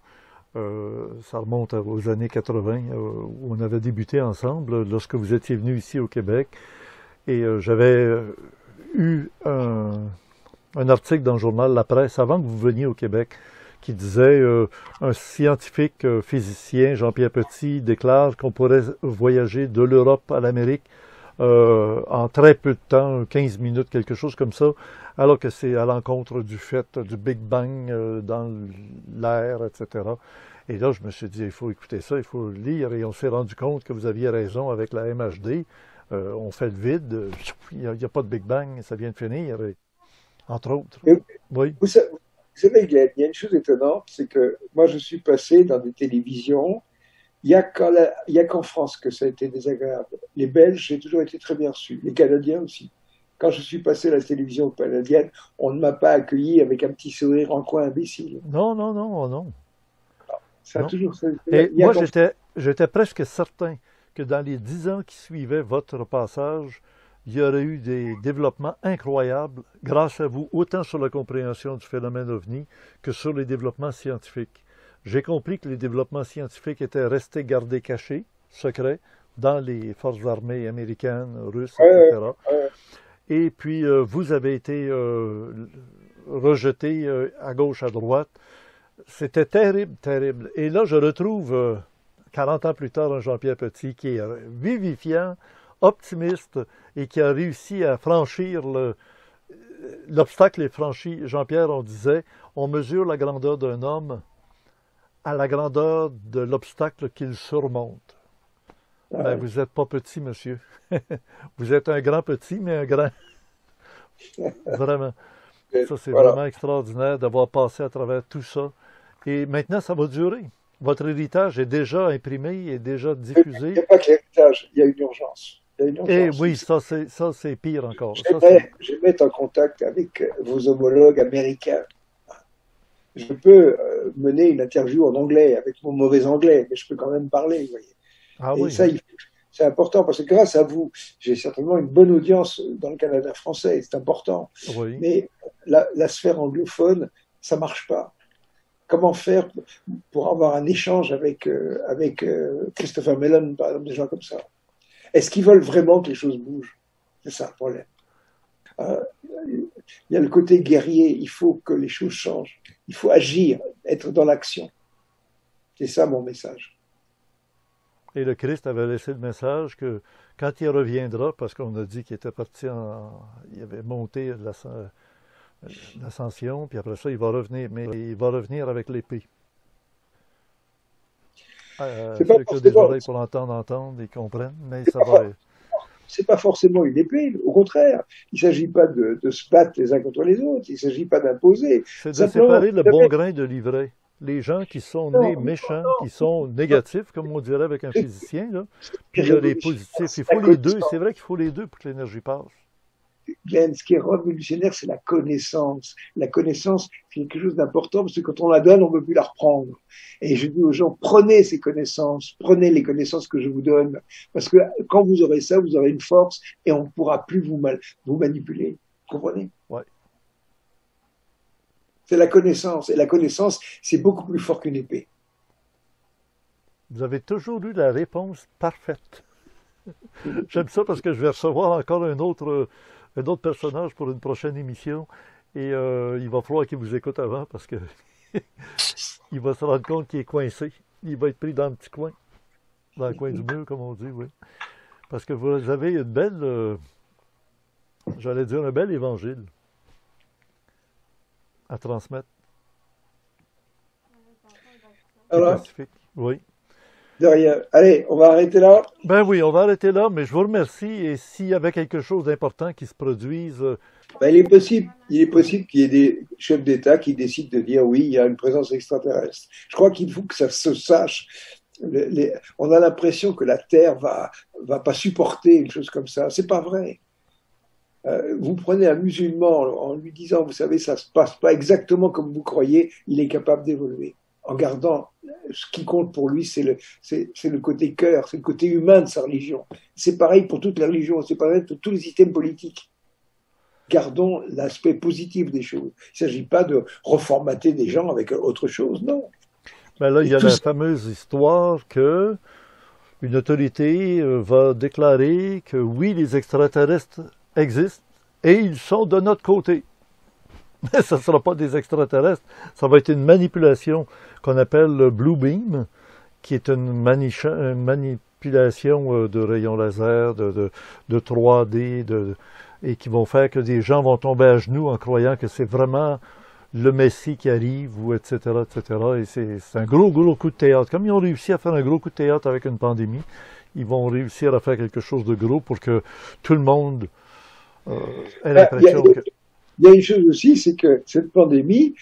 Ça remonte aux années 80, où on avait débuté ensemble, lorsque vous étiez venu ici au Québec. Et j'avais eu un article dans le journal La Presse, avant que vous veniez au Québec, qui disait un scientifique physicien, Jean-Pierre Petit, déclare qu'on pourrait voyager de l'Europe à l'Amérique en très peu de temps, 15 minutes, quelque chose comme ça, alors que c'est à l'encontre du fait du Big Bang dans l'air, etc. Et là, je me suis dit, il faut écouter ça, il faut lire, et on s'est rendu compte que vous aviez raison avec la MHD. On fait le vide, il n'y a pas de Big Bang, ça vient de finir, entre autres. Oui. Vous savez, Glenn, il y a une chose étonnante, c'est que moi, je suis passé dans des télévisions. Il n'y a qu'en France que ça a été désagréable. Les Belges, j'ai toujours été très bien reçu. Les Canadiens aussi. Quand je suis passé à la télévision canadienne, on ne m'a pas accueilli avec un petit sourire en coin imbécile. Non, non, non, non. Ça a toujours... Et moi, j'étais presque certain que dans les 10 ans qui suivaient votre passage, il y aurait eu des développements incroyables grâce à vous, autant sur la compréhension du phénomène OVNI que sur les développements scientifiques. J'ai compris que les développements scientifiques étaient restés gardés cachés, secrets, dans les forces armées américaines, russes, etc. Et puis, vous avez été rejeté à gauche, à droite. C'était terrible, terrible. Et là, je retrouve, 40 ans plus tard, un Jean-Pierre Petit qui est vivifiant, optimiste et qui a réussi à franchir l'obstacle est franchi. Jean-Pierre, on disait, on mesure la grandeur d'un homme à la grandeur de l'obstacle qu'il surmonte. Ben, vous n'êtes pas petit, monsieur. Vous êtes un grand petit, mais un grand. Vraiment. Ça, c'est Voilà. vraiment extraordinaire d'avoir passé à travers tout ça. Et maintenant, ça va durer. Votre héritage est déjà imprimé, est déjà Il diffusé. n'y a pas que l'héritage, il y a une urgence. Il y a une Et urgence. oui, ça c'est pire encore. Ça, c'est... J'aimerais être en contact avec vos homologues américains. Je peux mener une interview en anglais avec mon mauvais anglais, mais je peux quand même parler, vous voyez. Ah Et oui, ça, hein. c'est important parce que grâce à vous, j'ai certainement une bonne audience dans le Canada français, c'est important. Oui. Mais la sphère anglophone, ça marche pas. Comment faire pour avoir un échange avec Christopher Mellon, par exemple, des gens comme ça? Est-ce qu'ils veulent vraiment que les choses bougent? C'est ça le problème. Euh, il y a le côté guerrier, il faut que les choses changent. Il faut agir, être dans l'action. C'est ça mon message. Et le Christ avait laissé le message que quand il reviendra, parce qu'on a dit qu'il était parti il avait monté l'ascension, puis après ça, il va revenir, mais il va revenir avec l'épée. C'est pas Ceux qui ont des forcément, oreilles pour entendre, ils comprennent, mais ça va. c'est pas forcément une épée, au contraire. Il ne s'agit pas de se battre les uns contre les autres, il ne s'agit pas d'imposer. C'est de Simplement, séparer le vous bon savez, grain de l'ivraie. Les gens qui sont non, nés non, méchants, non, qui sont négatifs, comme on dirait avec un physicien, là. Puis il y a les révolutionnaire, positifs. Il c'est la faut les deux. connaissance. C'est vrai qu'il faut les deux pour que l'énergie passe. Glenn, ce qui est révolutionnaire, c'est la connaissance. La connaissance, c'est quelque chose d'important parce que quand on la donne, on ne peut plus la reprendre. Et je dis aux gens, prenez ces connaissances, prenez les connaissances que je vous donne, parce que quand vous aurez ça, vous aurez une force et on ne pourra plus vous manipuler. Vous comprenez? Ouais. C'est la connaissance. Et la connaissance, c'est beaucoup plus fort qu'une épée. Vous avez toujours eu la réponse parfaite. J'aime ça parce que je vais recevoir encore un autre personnage pour une prochaine émission. Et il va falloir qu'il vous écoute avant parce que il va se rendre compte qu'il est coincé. Il va être pris dans le petit coin, dans le coin du mur, comme on dit, oui. Parce que vous avez une belle, j'allais dire un bel évangile à transmettre. Qui est Alors, pacifique. Oui. de rien. Allez, on va arrêter là. Ben oui, on va arrêter là, mais je vous remercie. Et s'il y avait quelque chose d'important qui se produise, Ben, il est possible qu'il y ait des chefs d'État qui décident de dire oui, il y a une présence extraterrestre. Je crois qu'il faut que ça se sache. On a l'impression que la Terre va pas supporter une chose comme ça. C'est pas vrai. Vous prenez un musulman en lui disant, vous savez, ça se passe pas exactement comme vous croyez, il est capable d'évoluer. En gardant, ce qui compte pour lui, c'est le côté cœur, c'est le côté humain de sa religion. C'est pareil pour toutes les religions, c'est pareil pour tous les systèmes politiques. Gardons l'aspect positif des choses. Il ne s'agit pas de reformater des gens avec autre chose, non. ben là, il Et y a tout la ça, fameuse histoire que une autorité va déclarer que oui, les extraterrestres existent et ils sont de notre côté. Mais ça ne sera pas des extraterrestres, ça va être une manipulation qu'on appelle le Blue Beam, qui est une manipulation de rayons laser, de 3D, et qui vont faire que des gens vont tomber à genoux en croyant que c'est vraiment le Messie qui arrive, ou etc., etc. Et c'est un gros, gros coup de théâtre. Comme ils ont réussi à faire un gros coup de théâtre avec une pandémie, ils vont réussir à faire quelque chose de gros pour que tout le monde ait l'impression que... il y a une chose aussi, c'est que cette pandémie,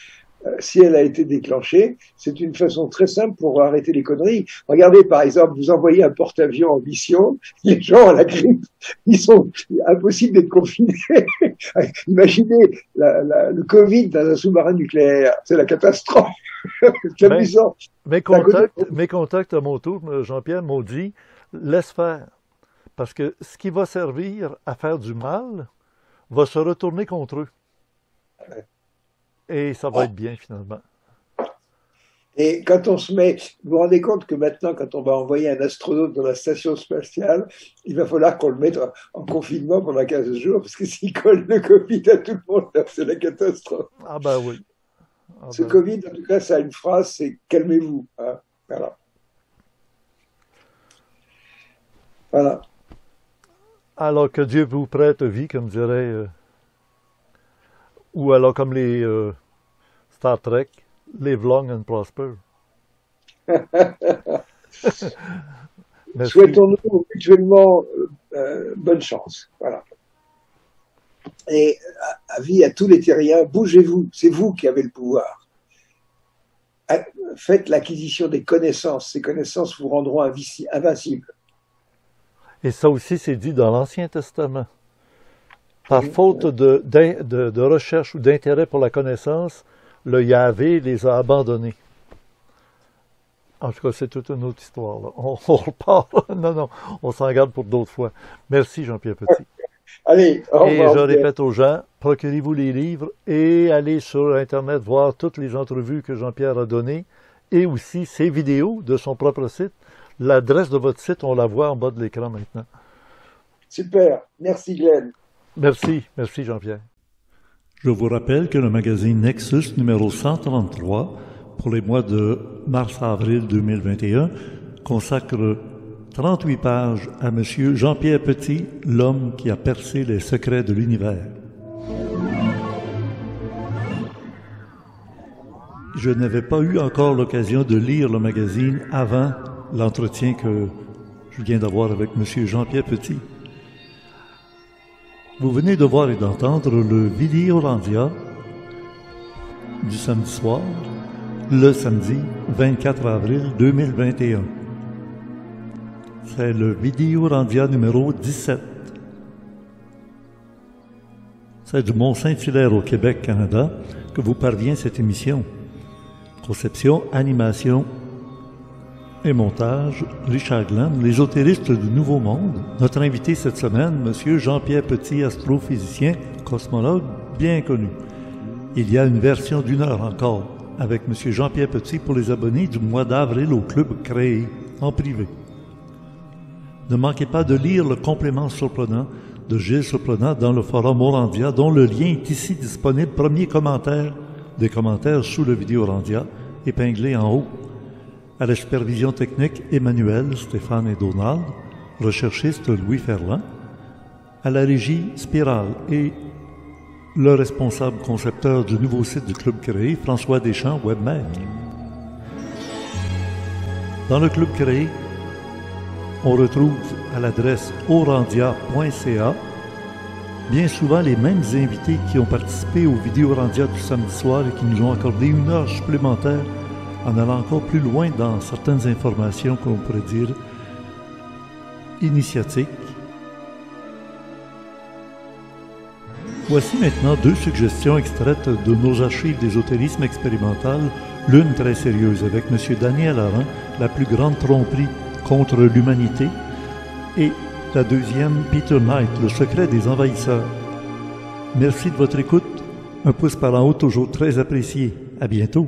si elle a été déclenchée, c'est une façon très simple pour arrêter les conneries. Regardez, par exemple, vous envoyez un porte-avions en mission, les gens ont la grippe, ils sont impossibles d'être confinés. Imaginez le Covid dans un sous-marin nucléaire, c'est la catastrophe. C'est Ben, amusant. mes contacts à mon tour, Jean-Pierre, m'ont dit, laisse faire. Parce que ce qui va servir à faire du mal va se retourner contre eux. Et ça va être bien, finalement. Et quand on se met, vous vous rendez compte que maintenant, quand on va envoyer un astronaute dans la station spatiale, il va falloir qu'on le mette en confinement pendant 15 jours, parce que s'il colle le Covid à tout le monde, c'est la catastrophe. Ah ben oui. Ah Ce ben, Covid, en tout cas, ça a une phrase, c'est calmez-vous. Hein. Voilà. Voilà. alors que Dieu vous prête vie, comme dirait... ou alors comme les Star Trek, live long and prosper. Merci. Souhaitons-nous mutuellement bonne chance. Voilà. Et avis à tous les terriens, bougez-vous, c'est vous qui avez le pouvoir. Faites l'acquisition des connaissances, ces connaissances vous rendront invincibles. Et ça aussi, c'est dit dans l'Ancien Testament. Par faute de recherche ou d'intérêt pour la connaissance, le Yahvé les a abandonnés. En tout cas, c'est toute une autre histoire. Là. On repart. Non, on s'en garde pour d'autres fois. Merci, Jean-Pierre Petit. Allez, au revoir. Et je répète aux gens, procurez-vous les livres et allez sur Internet voir toutes les entrevues que Jean-Pierre a données et aussi ses vidéos de son propre site. L'adresse de votre site, on la voit en bas de l'écran maintenant. Super. Merci, Glenn. Merci Jean-Pierre. Je vous rappelle que le magazine Nexus numéro 133 pour les mois de mars-avril 2021 consacre 38 pages à M. Jean-Pierre Petit, l'homme qui a percé les secrets de l'univers. Je n'avais pas eu encore l'occasion de lire le magazine avant l'entretien que je viens d'avoir avec M. Jean-Pierre Petit. Vous venez de voir et d'entendre le Vidéorandia du samedi soir, le samedi 24 avril 2021. C'est le Vidéorandia numéro 17. C'est du Mont-Saint-Hilaire au Québec, Canada, que vous parvient cette émission. Conception, animation et montage, Richard Glenn, l'ésotériste du Nouveau Monde. Notre invité cette semaine, M. Jean-Pierre Petit, astrophysicien, cosmologue bien connu. Il y a une version d'1 heure encore avec M. Jean-Pierre Petit pour les abonnés du mois d'avril au club créé en privé. Ne manquez pas de lire le complément surprenant de Gilles Surprenant dans le forum Orandia, dont le lien est ici disponible. Premier commentaire, des commentaires sous le Vidéorandia, épinglé en haut. À la supervision technique, Emmanuel, Stéphane et Donald, recherchiste Louis Ferland, à la régie Spirale et le responsable concepteur du nouveau site du Club Créé, François Deschamps, webmaster. Dans le Club Créé, on retrouve à l'adresse orandia.ca bien souvent les mêmes invités qui ont participé au Vidéorandia du samedi soir et qui nous ont accordé 1 heure supplémentaire en allant encore plus loin dans certaines informations qu'on pourrait dire initiatiques. Voici maintenant 2 suggestions extraites de nos archives d'ésotérisme expérimental, l'une très sérieuse avec M. Daniel Aran, la plus grande tromperie contre l'humanité, et la deuxième, Peter Knight, le secret des envahisseurs. Merci de votre écoute. Un pouce par en haut toujours très apprécié. À bientôt.